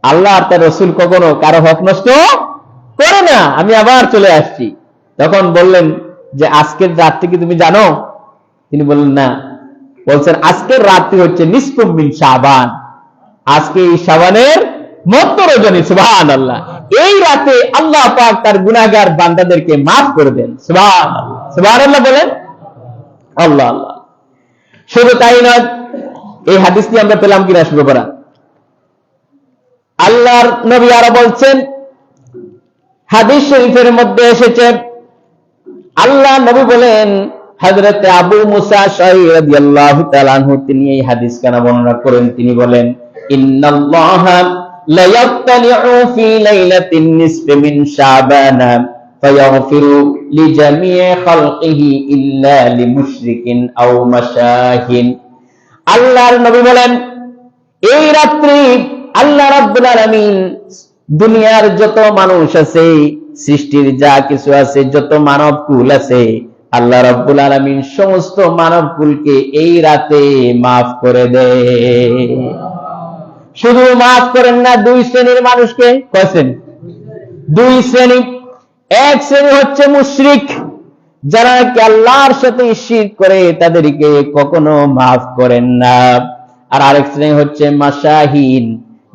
আল্লাহ আর তার রাসূল কখনো কারো হক নষ্ট করে না, আমি আবার চলে আসছি। তখন বললেন যে আজকের রাতটি কি তুমি জানো? তিনি বললেন না। বলছেন আজকের রাতটি হচ্ছে নিসফুম মিন শাবান, আজকে এই শাবানের মধ্য রজনী, সুবহানাল্লাহ। এই রাতে আল্লাহ পাক তার গুনাহগার বান্দাদেরকে maaf করে দেন, সুবহানাল্লাহ, সুবহানাল্লাহ বলেন, আল্লাহ আল্লাহ। শুধু তাই নয়, এই হাদিসটি আমরা পেলাম কিনা শুরু করা, আল্লাহর নবী আরো বলছেন, হাদিস শরীফের মধ্যে এসেছে, আল্লাহ নবী বলেন, হযরত আবু মুসা আশআরী রাদিয়াল্লাহু তাআলা আনহু তিনি এই হাদিস কেন বর্ণনা করেন, তিনি বলেন, ইন্নাল্লাহা লা ইয়াত্তালিউ ফি লাইলাতিন নিসফি মিন শাবান ফায়াগফিরু লিজামি'i খালকিহি ইল্লা লিমুশরিকিন আও মাশাহিন। আল্লাহর নবী বলেন, এই রাত্রি আল্লাহ রাব্বুল আলামিন দুনিয়ার যত মানুষ আছে, সৃষ্টির যা কিছু আছে, যত মানব কুল আছে, আল্লাহ রাব্বুল আলামিন সমস্ত মানব কুলকে এই রাতে maaf করে দেয়। শুধু maaf করেন না, দুই শ্রেণীর মানুষকে। কয় শ্রেণী? দুই শ্রেণী। এক শ্রেণী হচ্ছে মুশরিক, যারা কি আল্লাহর সাথে শিরক করে, তাদেরকে কখনো maaf করেন না। আর আরেক শ্রেণী হচ্ছে মাশাহিন,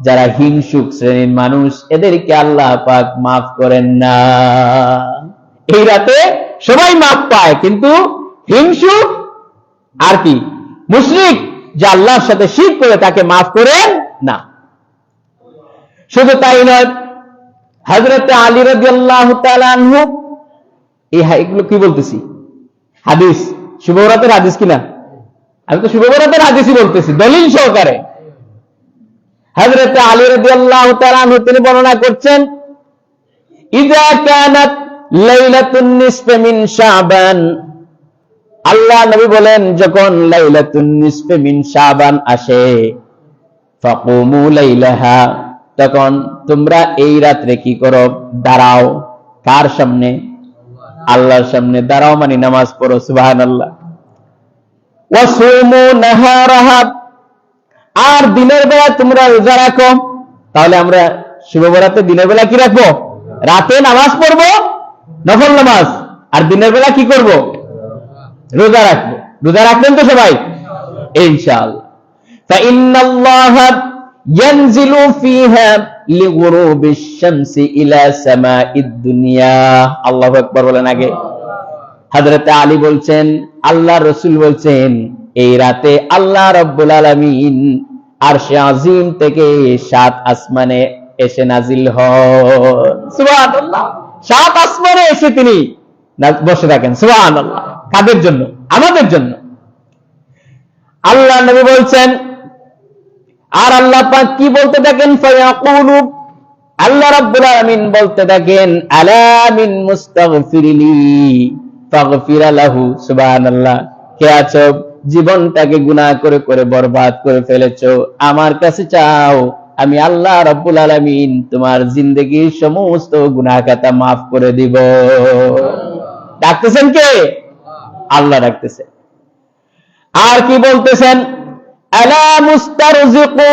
যারা হিংসুক শ্রেণীর মানুষ, এদেরকে আল্লাহ পাক maaf করেন না। এই রাতে সবাই maaf পায়, কিন্তু হিংসুক আর কি মুশরিক, যে আল্লাহর সাথে শিরক করে, তাকে maaf করেন না। শুধু তাই নয়, হযরত আলী রাদিয়াল্লাহু তাআলা আনহু, এগুলো কি বলতেছি হাদিস, শুভ বরাতের হাদিস কিনা? আমি তো শুভ বরাতের হাদিসই বলতেছি দলিল সহকারে। হযরত আলী রাদিয়াল্লাহু তাআলা আনহু তিনি বর্ণনা করছেন, ইযা কানাত লাইলাতুন নিসফি মিন শাবান, আল্লাহ নবী বলেন যখন লাইলাতুন নিসফি মিন শাবান আসে, ফাকুমু লাইলাহা, তখন তোমরা এই রাতে কি করো? দাঁড়াও। কার সামনে? আল্লাহর সামনে দাঁড়াও, মানে নামাজ পড়ো, সুবহানাল্লাহ। ওয়াসুমু নাহারাহা, আর দিনের বেলা তোমরা রোজা রাখো। তাহলে আমরা শুভ বরাতে দিনের বেলা কি রাখবো? রাতে নামাজ পড়বো, নফল নামাজ, আর দিনের বেলা কি করব? রোজা রাখবো। রোজা রাখবেন তো সবাই ইনশাআল্লাহ। ফাইন্নাল্লাহা ইয়ানজিলু ফিহা লিগুরুবিশ শামসি ইলা সামাইদ দুনিয়া। আল্লাহু আকবার বলেন আগে। হযরত আলী বলছেন, আল্লাহ রাসূল বলছেন, এই রাতে আল্লাহ রাব্বুল আলামিন আরশে আজিম থেকে 7 আসমানে এসে নাজিল হন। সুবহানাল্লাহ। 7 আসমানে এসে তিনি বসে থাকেন। সুবহানাল্লাহ। কাদের জন্য? আমাদের জন্য। আল্লাহ নবী বলছেন, আর আল্লাহ পাক কি বলতে থাকেন? ফায়াকুলু, আল্লাহ রাব্বুল আলামিন বলতে থাকেন, আলা মিন মুস্তাগফিরিলি ফাগফিরা লাহু। সুবহানাল্লাহ। কে আছো জীবনটাকে গুনাহ করে করে বরবাদ করে ফেলেছো, আমার কাছে চাও, আমি আল্লাহ রাব্বুল আলামিন তোমার জিন্দেগীর সমস্ত গুনাহ খাতা মাফ করে দিব। ডাকতেছেন কে? আল্লাহ ডাকতেছে। আর কি বলতেছেন? আলা মুস্তারজিকু,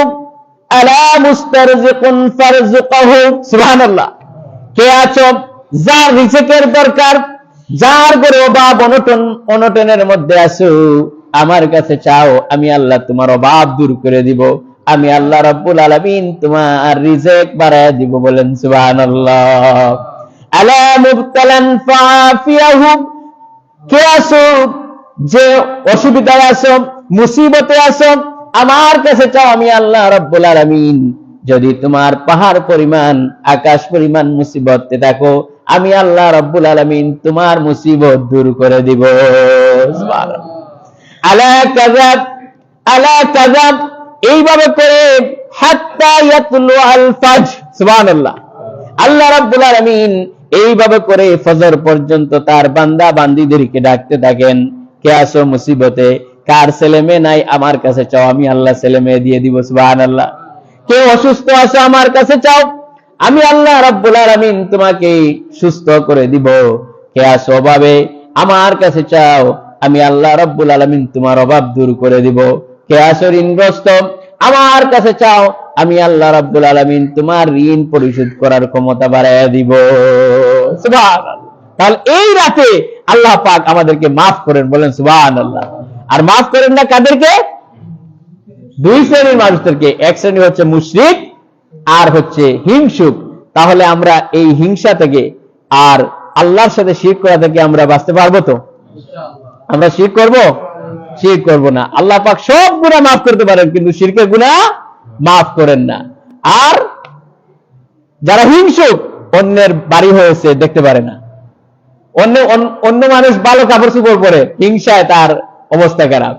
আলা মুস্তারজিকুন ফারজুকহু। সুবহানাল্লাহ। কে আছো যার রিজিকের দরকার, যার ঘরে অভাব অনটনের মধ্যে আছো, আমার কাছে চাও, আমি আল্লাহ তোমার অভাব দূর করে দিব, আমি আল্লাহ রাব্বুল আলামিন তোমার রিজিক বাড়ায় দিব। বলেন সুবহানাল্লাহ। আলা মুবতালান ফাফিয়াহু, কে আছো যে অসুবিধায় আছো, মুসিবতে আছো, আমার কাছে চাও, আমি আল্লাহ রাব্বুল আলামিন যদি তোমার পাহাড় পরিমাণ আকাশ পরিমাণ মুসিবতে থাকো, আমি আল্লাহ রাব্বুল আলামিন তোমার মুসিবত দূর করে দিব। সুবহানাল্লাহ। আলা কাযাব, আলা কাযাব, এইভাবে করে হাত্তা ইয়াতলু আল ফাজর। সুবহানাল্লাহ। আল্লাহ রাব্বুল আলামিন এইভাবে করে ফজর পর্যন্ত তার বান্দা বান্দীদেরকে ডাকতে থাকেন। কে আছো মুসিবতে, কার ছেলে মেয়ে নাই, আমার কাছে চাও, আমি আল্লাহ ছেলে মেয়ে দিয়ে দিব। সুবহানাল্লাহ। কেউ অসুস্থ আছো, আমার কাছে চাও, আমি আল্লাহ রাব্বুল আলামিন তোমাকে সুস্থ করে দিব। কে আছো অভাবে, আমার কাছে চাও, আমি আল্লাহ রাব্বুল আলামিন তোমার অভাব দূর করে দিব। কে আছো ঋণগ্রস্ত, আমার কাছে চাও, আমি আল্লাহ রাব্বুল আলামিন তোমার ঋণ পরিশোধ করার ক্ষমতা বাড়াইয়া দিব। সুবহানাল্লাহ। তাহলে এই রাতে আল্লাহ পাক আমাদেরকে মাফ করেন। বলেন সুবহানাল্লাহ। আর মাফ করেন না কাদেরকে? দুই শ্রেণীর মানুষদেরকে। এক শ্রেণী হচ্ছে মুশরিক, আর হচ্ছে হিংসুক। তাহলে আমরা এই হিংসা থেকে আর আল্লাহর সাথে শিরক করা থেকে আমরা বাঁচতে পারবো তো? আমরা শিরক করব? শিরক করব না। আল্লাহ পাক সব গুনাহ মাফ করতে পারেন, কিন্তু শিরকের গুনাহ মাফ করেন না। আর যারা হিংসুক, অন্যের বাড়ি হয়েছে দেখতে পারে না, অন্য মানুষ ভালো কাপড় চোপড় পরে, হিংসায় তার অবস্থা খারাপ।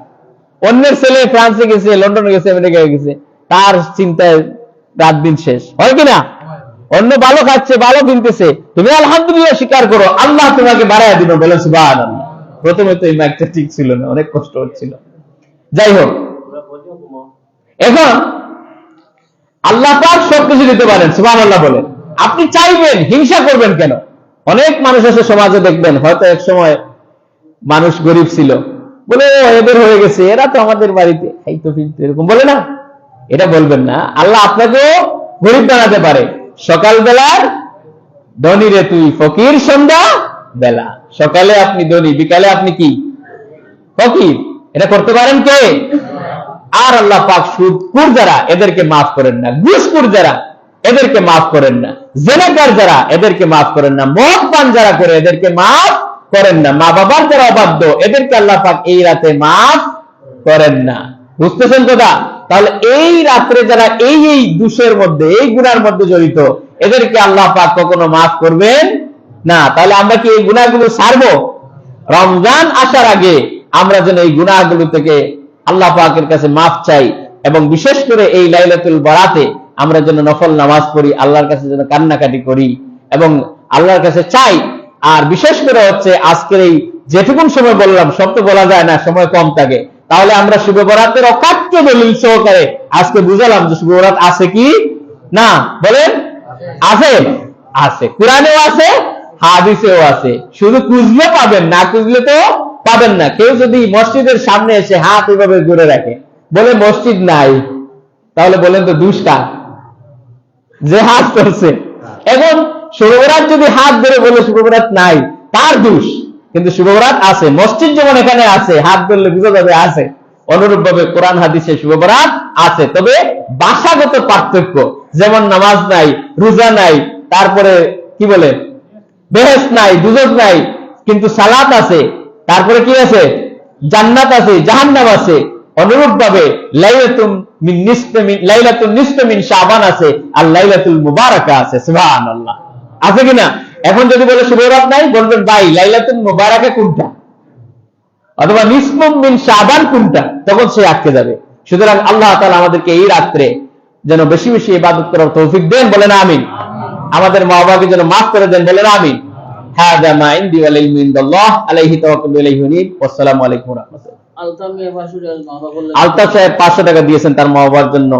অন্যের ছেলে ফ্রান্সে গেছে, লন্ডনে গেছে, আমেরিকায় গেছে, তার চিন্তায় রাত দিন শেষ হয় কিনা? অন্য ভালো খাচ্ছে, ভালো কিনতেছে, তুমি আলহামদুলিল্লাহ স্বীকার করো, আল্লাহ তোমাকে বাড়াইয়া দিল। বলে সুবহানাল্লাহ। প্রথমে তো এই মাইকটা ঠিক ছিল না, অনেক কষ্ট হচ্ছিল। যাই হোক, এখন আল্লাহ পাক সবকিছু দিতে পারেন। সুবহানাল্লাহ বলেন। আপনি চাইবেন, হিংসা করবেন কেন? অনেক মানুষ আছে সমাজে, দেখবেন হয়তো এক সময় মানুষ গরিব ছিল, বলে এদের হয়ে গেছে, এরা তো আমাদের বাড়িতে খাইতো ফিরতো, এরকম বলে না? এটা বলবেন না। আল্লাহ আপনাকেও গরিব বানাতে পারে। সকাল বেলার ধনী রে তুই ফকির, সন্ধ্যা বেলা। সকালে আপনি ধনী, বিকালে আপনি কি? ফকির। এটা করতে পারেন কে? আর আল্লাহ পাক সুদখোর যারা, এদেরকে মাফ করেন না। ঘুষখোর যারা, এদেরকে মাফ করেন না। জেনাকার যারা, এদেরকে মাফ করেন না। মদ পান যারা করে, এদেরকে মাফ করেন না। মা বাবার যারা অবাধ্য, এদেরকে আল্লাহ পাক এই রাতে মাফ করেন না। বুঝতেছেন কথা? তাহলে এই রাত্রে যারা এই দোষের মধ্যে, এই গুনার মধ্যে জড়িত, এদেরকে আল্লাহ পাক কখনো মাফ করবেন না। তাহলে আমরা কি এই গুনাহগুলো ছাড়বো? রমজান আসার আগে আমরা যেন এই গুনাহগুলো থেকে আল্লাহ পাকের কাছে মাফ চাই, এবং বিশেষ করে এই লাইলাতুল বারাতে আমরা যেন নফল নামাজ পড়ি, আল্লাহর কাছে যেন কান্নাকাটি করি এবং আল্লাহর কাছে চাই। আর বিশেষ করে হচ্ছে আজকের এই যেটুকুন সময় বললাম, সব তো বলা যায় না, সময় কম থাকে। তাহলে আমরা শুভ বরাতের অকাট্য দলিল সহকারে আজকে বুঝালাম যে শুভ বরাত আছে কি না? বলেন আছে। আছে, কোরআনেও আছে, হাদিসেও আছে। শুধু খুঁজলে পাবেন, না খুঁজলে তো পাবেন না। কেউ যদি মসজিদের সামনে এসে হাত এভাবে ঘুরে রাখে, বলে মসজিদ নাই, তাহলে বলেন তো দুষ্টা যে হাত করছে। এখন শুভ বরাত যদি হাত ধরে বলে শুভ বরাত নাই, তার দোষ। কিন্তু শুভ বরাত আছে, মসজিদ যেমন এখানে আছে, হাত ধরলে বুঝা যাবে আছে। অনুরূপ ভাবে কোরআন হাদিসে শুভ বরাত আছে, তবে ভাষাগত পার্থক্য, যেমন নামাজ নাই, রোজা নাই, তারপরে কি বলে বেহেশত নাই, দুজক নাই, কিন্তু সালাত আছে, তারপরে কি আছে, জান্নাত আছে, জাহান্নাম আছে। অনুরূপ ভাবে লাইলাতুল নিসফে মিন শাবান আছে, আর লাইলাতুল মুবারাকা আছে। সুবহানাল্লাহ, আছে কিনা? এখন যদি বলে শুভ বরাত নাই, বলবেন ভাই লাইলাতুল মুবারাকা কোনটা, অথবা নিসফে মিন শাবান কোনটা, তখন সে আটকে যাবে। সুতরাং আল্লাহ তাআলা আমাদেরকে এই রাত্রে যেন বেশি বেশি ইবাদত করার তৌফিক দেন, বলেন আমিন। আমাদের মা বাবাকে যেন মাফ করে দেন, বলেন আমিন। হাদা মা ইনদি ওয়াল ইলমু ইনদাল্লাহ আলাইহি তাওয়াক্কালতু ইলাইহি উনীব। আসসালামু আলাইকুম ওয়া রাহমাতুল্লাহ। আলতাফ সাহেব 500 টাকা দিয়েছেন তার মা বাবার জন্য।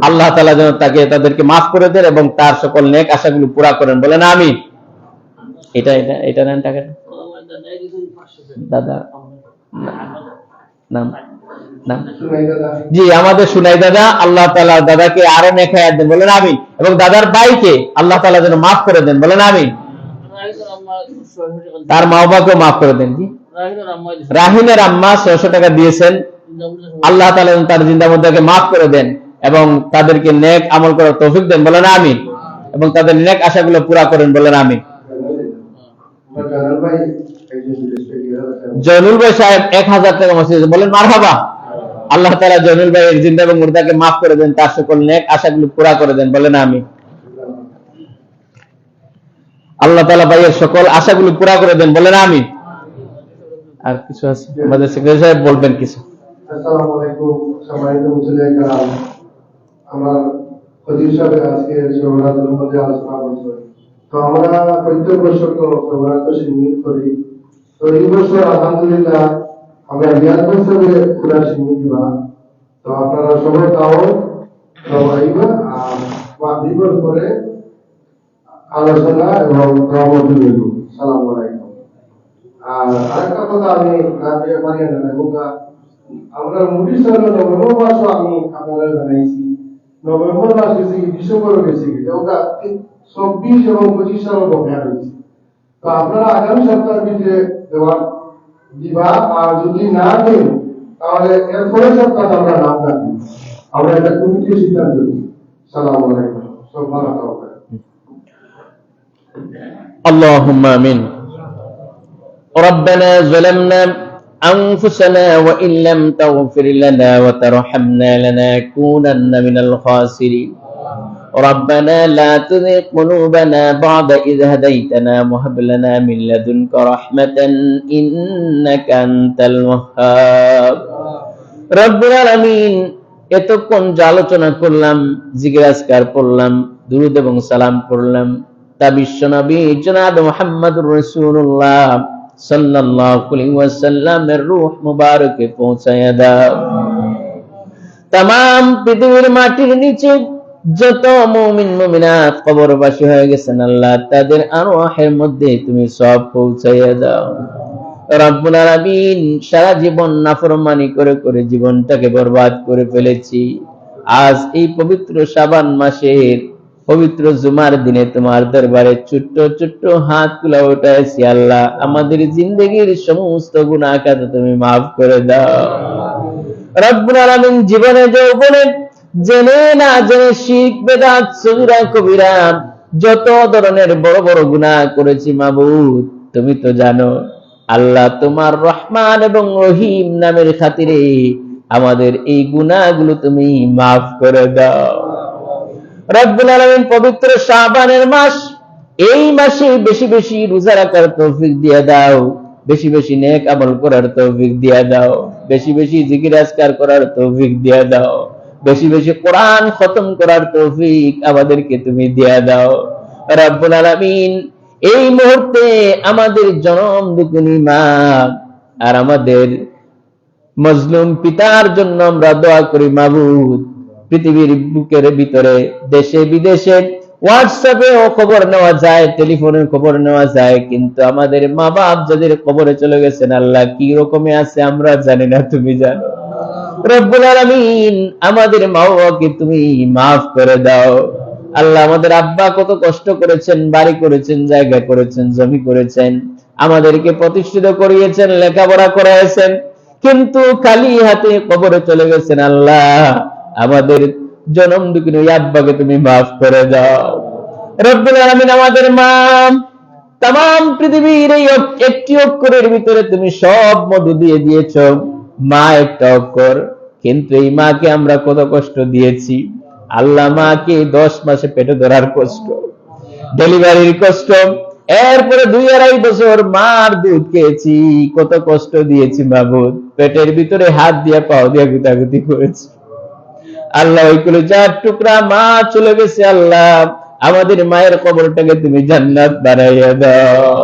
আল্লাহ তাআলা যেন তাদেরকে মাফ করে দেন এবং তার সকল নেক আশাগুলো পুরা করেন, বলেন আমিন। এটা নেন টাকাটা দাদা, নাম নাম জি, আমাদের সুনাই দাদা, আল্লাহ তাআলা দাদাকে আরো নেক হায়াত দেন, বলেন আমিন। এবং দাদার ভাইকে আল্লাহ তাআলা যেন মাফ করে দেন, বলেন আমিন। তার মা বাবাকেও মাফ করে দেন। জি, রাহিনের আম্মা 600 টাকা দিয়েছেন। আল্লাহ তাআলা তার জিন্দা মুর্দাকে মাফ করে দেন এবং তাদেরকে নেক আমল করার তৌফিক দেন, বলেন আমিন। এবং তাদের নেক আশাগুলো পুরা করেন, বলেন আমিন। জয়নুল ভাই সাহেব 1000 টাকা মসজিদ, বলেন মারহাবা। আল্লাহ তাআলা জয়নুল ভাইয়ের জিন্দা এবং মুর্দাকে মাফ করে দেন, তার সকল নেক আশাগুলো পুরা করে দেন, বলেন আমিন। আল্লাহ তাআলা ভাইয়ের সকল আশাগুলো পুরা করে দেন, বলেন আমিন। আর কিছু আছে আমাদের সেক্রেটারি সাহেব বলবেন কিছু। আসসালামু আলাইকুম, সম্মানিত মুসলিম کرام, আমার খতিব সাহেব আজকে সৌরাতুল মধ্যে আলোচনা করছেন। তো আমরা প্রত্যেক বছর তো সৌরাত শিরনিত করি। তো এই বছর আলহামদুলিল্লাহ আমরা রিয়াদ বছরে পুরা শিরনিত দিবা। তো আপনারা সবাই তাও সবাইবা আর মাগরিবের পরে আলোচনা এবং রহমত দিব। আসসালামু আলাইকুম। আর আরেকটা কথা আমি রাতে পারি না দেখোগা, আমরা মুডি সালে নভেম্বর মাস আমি আপনারা জানাইছি, নভেম্বর মাস গেছে কি ডিসেম্বর গেছে কি, দেখোগা 24 এবং 25 সাল বকেয়া রয়েছে। তো আপনারা আগামী সপ্তাহের ভিতরে দেওয়ার দিবা, আর যদি না দেন তাহলে এর পরের সপ্তাহে আমরা নাম রাখি, আমরা এটা কমিটি সিদ্ধান্ত নিই। আসসালামু আলাইকুম, সব ভালো থাকবেন। আল্লাহুম্মা আমিন। ربنا ظلمنا أنفسنا وإن لم تغفر لنا وترحمنا لنكونن من الخاسرين ربنا لا تزغ قلوبنا بعد إذ هديتنا وهب لنا من لدنك رحمة إنك أنت الوهاب رب العالمين। এতক্ষণ যে আলোচনা করলাম, জিকির আজকার পড়লাম, দুরূদ এবং সালাম পড়লাম, তা বিশ্বনবী জনাব মুহাম্মদুর রাসূলুল্লাহ সাল্লাল্লাহু আলাইহি ওয়াসাল্লামের রূহ মুবারকে পৌঁছায়া দাও। तमाम পৃথিবীর মাটির নিচে যত মুমিন মুমিনাত কবরবাসী হয়ে গেছেন, আল্লাহ তাদের আরওয়াহের মধ্যে তুমি সব পৌঁছায়া দাও। রব্বুল আলামিন, সারা জীবন নাফরমানি করে করে জীবনটাকে বরবাদ করে ফেলেছি। আজ এই পবিত্র শাবান মাসের পবিত্র জুমার দিনে তোমার দরবারে ছোট্ট ছোট্ট হাত তুলে উঠাইছি। আল্লাহ, আমাদের জিন্দেগির সমস্ত গুনাহ খাতা তুমি মাফ করে দাও। রব্বুল আলামিন, জীবনে যৌবনে জেনে না জেনে শিরক বিদআত সগীরা কবিরা যত ধরনের বড় বড় গুনাহ করেছি মাবুদ, তুমি তো জানো। আল্লাহ, তোমার রহমান এবং রহিম নামের খাতিরে আমাদের এই গুনাহগুলো তুমি মাফ করে দাও। রব্বুল আলামিন, পবিত্র শাবানের মাস, এই মাসে বেশি বেশি রোজা রাখার তৌফিক দিয়ে দাও, বেশি বেশি নেক আমল করার তৌফিক দিয়ে দাও, বেশি বেশি জিকির আজকার করার তৌফিক দিয়ে দাও, বেশি বেশি কোরআন খতম করার তৌফিক আমাদেরকে তুমি দিয়ে দাও। রব্বুল আলামিন, এই মুহূর্তে আমাদের জনম দুকুনি মা আর আমাদের মজলুম পিতার জন্য আমরা দোয়া করি মাবুদ। পৃথিবীর বুকের ভিতরে, দেশে বিদেশে, হোয়াটসঅ্যাপে খবর নেওয়া যায়, টেলিফোনে খবর নেওয়া যায়, কিন্তু আমাদের মা বাপ যাদের কবরে চলে গেছেন, আল্লাহ কি রকমে আছে আমরা জানি না, তুমি জানো। রব্বুল আলামিন, আমাদের মা বাবাকে তুমি মাফ করে দাও। আল্লাহ, আমাদের আব্বা কত কষ্ট করেছেন, বাড়ি করেছেন, জায়গা করেছেন, জমি করেছেন, আমাদেরকে প্রতিষ্ঠিত করিয়েছেন, লেখাপড়া করাইছেন, কিন্তু খালি হাতে কবরে চলে গেছেন। আল্লাহ আমাদের জনম দুঃখিনী ওই আব্বাকে তুমি মাফ করে দাও। রব্বুল আলামিন আমাদের মা তাম পৃথিবীর এই একটি অক্ষরের ভিতরে তুমি সব মধু দিয়ে দিয়েছ। মা একটা অক্ষর, কিন্তু এই মাকে আমরা কত কষ্ট দিয়েছি। আল্লাহ মাকে 10 মাসে পেটে ধরার কষ্ট, ডেলিভারির কষ্ট, এরপরে 2-2.5 বছর মার দুধ খেয়েছি, কত কষ্ট দিয়েছি মাবুদ। পেটের ভিতরে হাত দিয়া পাও দিয়া গুতাগুতি করেছি। আল্লাহ ওই কলিজার টুকরা মা চলে গেছে। আল্লাহ আমাদের মায়ের কবরটাকে তুমি জান্নাত বানাইয়া দাও।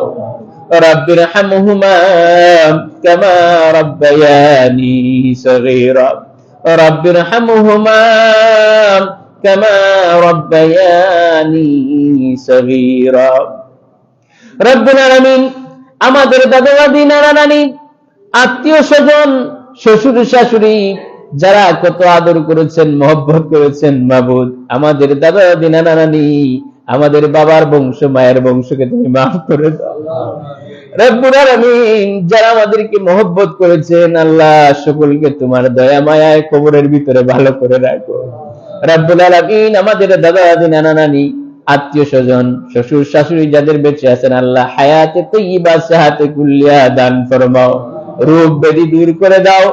রাব্বিরহামহুমা কামা রাব্বায়ানি সগীরা, রাব্বিরহামহুমা কামা রাব্বায়ানি সগীরা। রব্বুল আলামিন আমাদের দাদা দাদি, নানা নানি, আত্মীয় স্বজন, শ্বশুর শাশুড়ি যারা কত আদর করেছেন, মহব্বত করেছেন মাবুদ, আমাদের দাদা দাদি, নানা নানি, আমাদের বাবার বংশ, মায়ের বংশকে তুমি মাফ করে দাও। রব্বুল আলামিন যারা আমাদেরকে মহব্বত করেছেন, আল্লাহ সকলকে তোমার দয়া মায়ায় কবরের ভিতরে ভালো করে রাখো। রব্বুল আলামিন আমাদের দাদা দাদি, নানা নানি, আত্মীয় স্বজন, শ্বশুর শাশুড়ি যাদের বেঁচে আছেন, আল্লাহ হায়াতে তাইয়্যিবা সাহাতে কুল্লিয়া দান ফরমাও, রোগ ব্যাধি দূর করে দাও।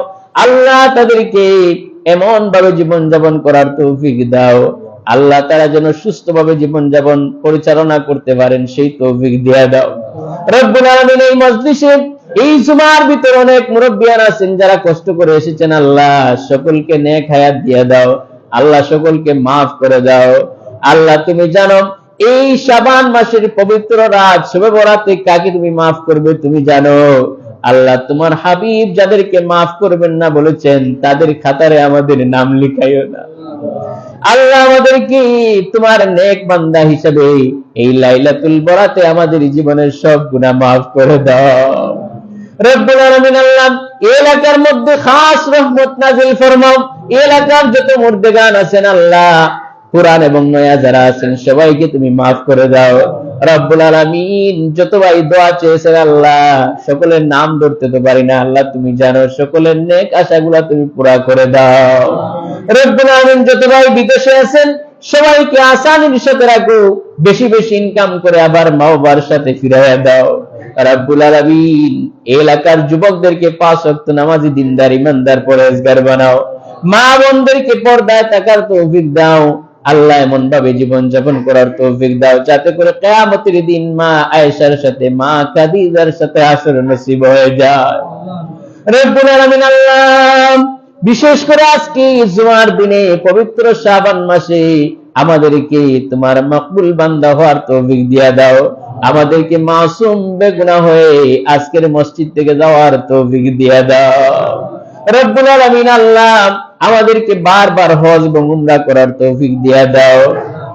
আল্লাহ তাদেরকে এমন ভাবে জীবন যাপন করার তৌফিক দাও, আল্লাহ তারা যেন সুস্থভাবে জীবন যাপন পরিচালনা করতে পারেন সেই তৌফিক দিয়ে দাও। রব্বুল আলামিন এই মজলিসে এই জুমার ভিতরে অনেক মুরব্বিয়ান আছেন যারা কষ্ট করে এসেছেন, আল্লাহ সকলকে নেক হায়াত দিয়ে দাও, আল্লাহ সকলকে মাফ করে দাও। আল্লাহ তুমি জানো এই শাবান মাসের পবিত্র রাত শবে বরাতে কাকে তুমি মাফ করবে তুমি জানো। আল্লাহ তোমার হাবিব যাদেরকে মাফ করবেন না বলেছেন তাদের খাতারে আমাদের নাম লিখাইও না। আল্লাহ আমাদেরকে তোমার নেক বান্দা হিসেবে এই লাইলাতুল বরাতে আমাদের জীবনের সব গুনাহ মাফ করে দাও। রব্বুল আলামিন আল্লাহ এলাকার মধ্যে খাস রহমত নাযিল ফরমাও। এলাকার যত মুর্দেগান আছেন আল্লাহ, পুরান এবং নয়া যারা আছেন সবাইকে তুমি মাফ করে দাও। রব্বুল আলামিন যত ভাই দোয়া চেয়েছেন আল্লাহ সকলের নাম ধরতে তো পারি না, আল্লাহ তুমি জানো, সকলের নেক আশাগুলা তুমি পুরা করে দাও। রব্বুল আলামিন যত ভাই বিদেশে আছেন সবাইকে আসানির সাথে রাখো, বেশি বেশি ইনকাম করে আবার মা বাবার সাথে ফিরাইয়া দাও। রব্বুল আলামিন এলাকার যুবকদেরকে 5 ওয়াক্ত নামাজি, দিনদার, ইমানদার, পরেজগার বানাও। মা বোনদেরকে পর্দায় থাকার তৌফিক দাও। আল্লাহ এমন ভাবে জীবন যাপন করার তৌফিক দাও যাতে করে কিয়ামতের দিন মা আয়েশার সাথে, মা খাদিজার সাথে হাসর নসিব হয়ে যায়। রব্বুল আলামিন আল্লাহ বিশেষ করে আজকে জুমার দিনে পবিত্র শাবান মাসে আমাদেরকে তোমার মকবুল বান্দা হওয়ার তৌফিক দিয়া দাও। আমাদেরকে মাসুম বেগুনাহ হয়ে আজকের মসজিদ থেকে যাওয়ার তৌফিক দিয়া দাও। রব্বুল আলামিন আল্লাহ আমাদেরকে বারবার হজ এবং উমরা করার তৌফিক দিয়া দাও।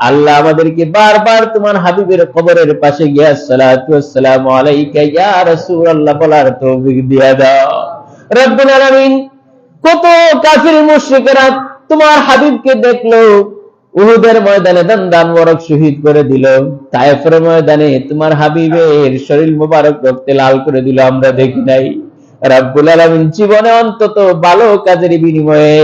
আল্লাহ আমাদেরকে বারবার তোমার হাবিবের কবরের পাশে গিয়ে আসসালাতু ওয়াসসালামু আলাইকা ইয়া রাসূলুল্লাহ বলার তৌফিক দিয়া দাও। রব্বুল আলামিন কত কাফির মুশরিকরা তোমার হাবিবকে দেখলো, উহুদের ময়দানে দন্দান মোবারক শহীদ করে দিল, তায়েফের ময়দানে তোমার হাবিবের শরীর মোবারক রক্তে লাল করে দিল, আমরা দেখি নাই। রব্বুল আলামিন জীবনে অন্তত ভালো কাজের বিনিময়ে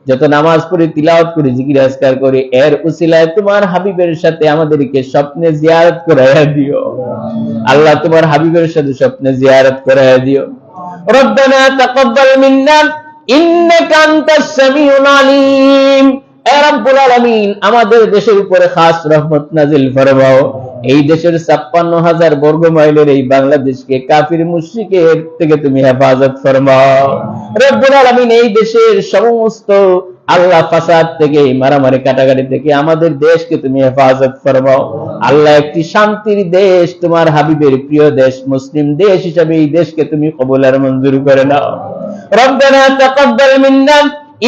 যত নামাজ পড়ি, তিলাওয়াত করি, জিকির আজকার করি, এর উসিলায় তোমার হাবিবের সাথে আমাদেরকে স্বপ্নে জিয়ারত করাইয়া দিও। আল্লাহ তোমার হাবিবের সাথে স্বপ্নে জিয়ারত করাইয়া দিও। রব্বানা তাকাব্বাল মিন্না ইন্নাকা আনতাস সামিউল আলিম। হে রব্বুল আলামিন আমাদের দেশের উপরে খাস রহমত নাযিল ফরমাও। এই দেশের 56,000 বর্গ মাইলের এই বাংলাদেশকে কাফির মুশরিকের থেকে তুমি হেফাজত ফরমাও। রব্বুল আলামিন এই দেশের সমস্ত আল্লাহ ফাসাদ থেকে, মারামারি কাটাকাটি থেকে আমাদের দেশকে তুমি হেফাজত ফরমাও। আল্লাহ একটি শান্তির দেশ, তোমার হাবিবের প্রিয় দেশ, মুসলিম দেশ হিসেবে এই দেশকে তুমি কবুল আর মঞ্জুর করে নাও। রব্বানা তাকাব্বাল মিন্না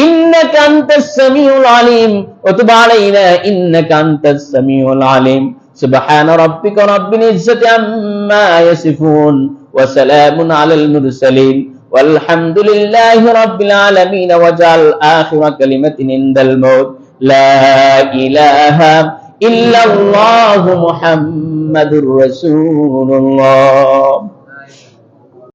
ইন্নাকা আনতাস সামিউল আলিম ওয়া তুব আলাইনা ইন্নাকা আনতাস সামিউল আলিম। সুবহান রাব্বিকা রাব্বিল ইজ্জাতি আম্মা ইয়াসিফুন ওয়া সালামুন আলাল মুরসালিন ওয়ালহামদুলিল্লাহি রাব্বিল আলামিন। ওয়াজআল আখিরা কালিমাতিন ইনদাল মাউত লা ইলাহা ইল্লাল্লাহু মুহাম্মাদুর রাসূলুল্লাহ।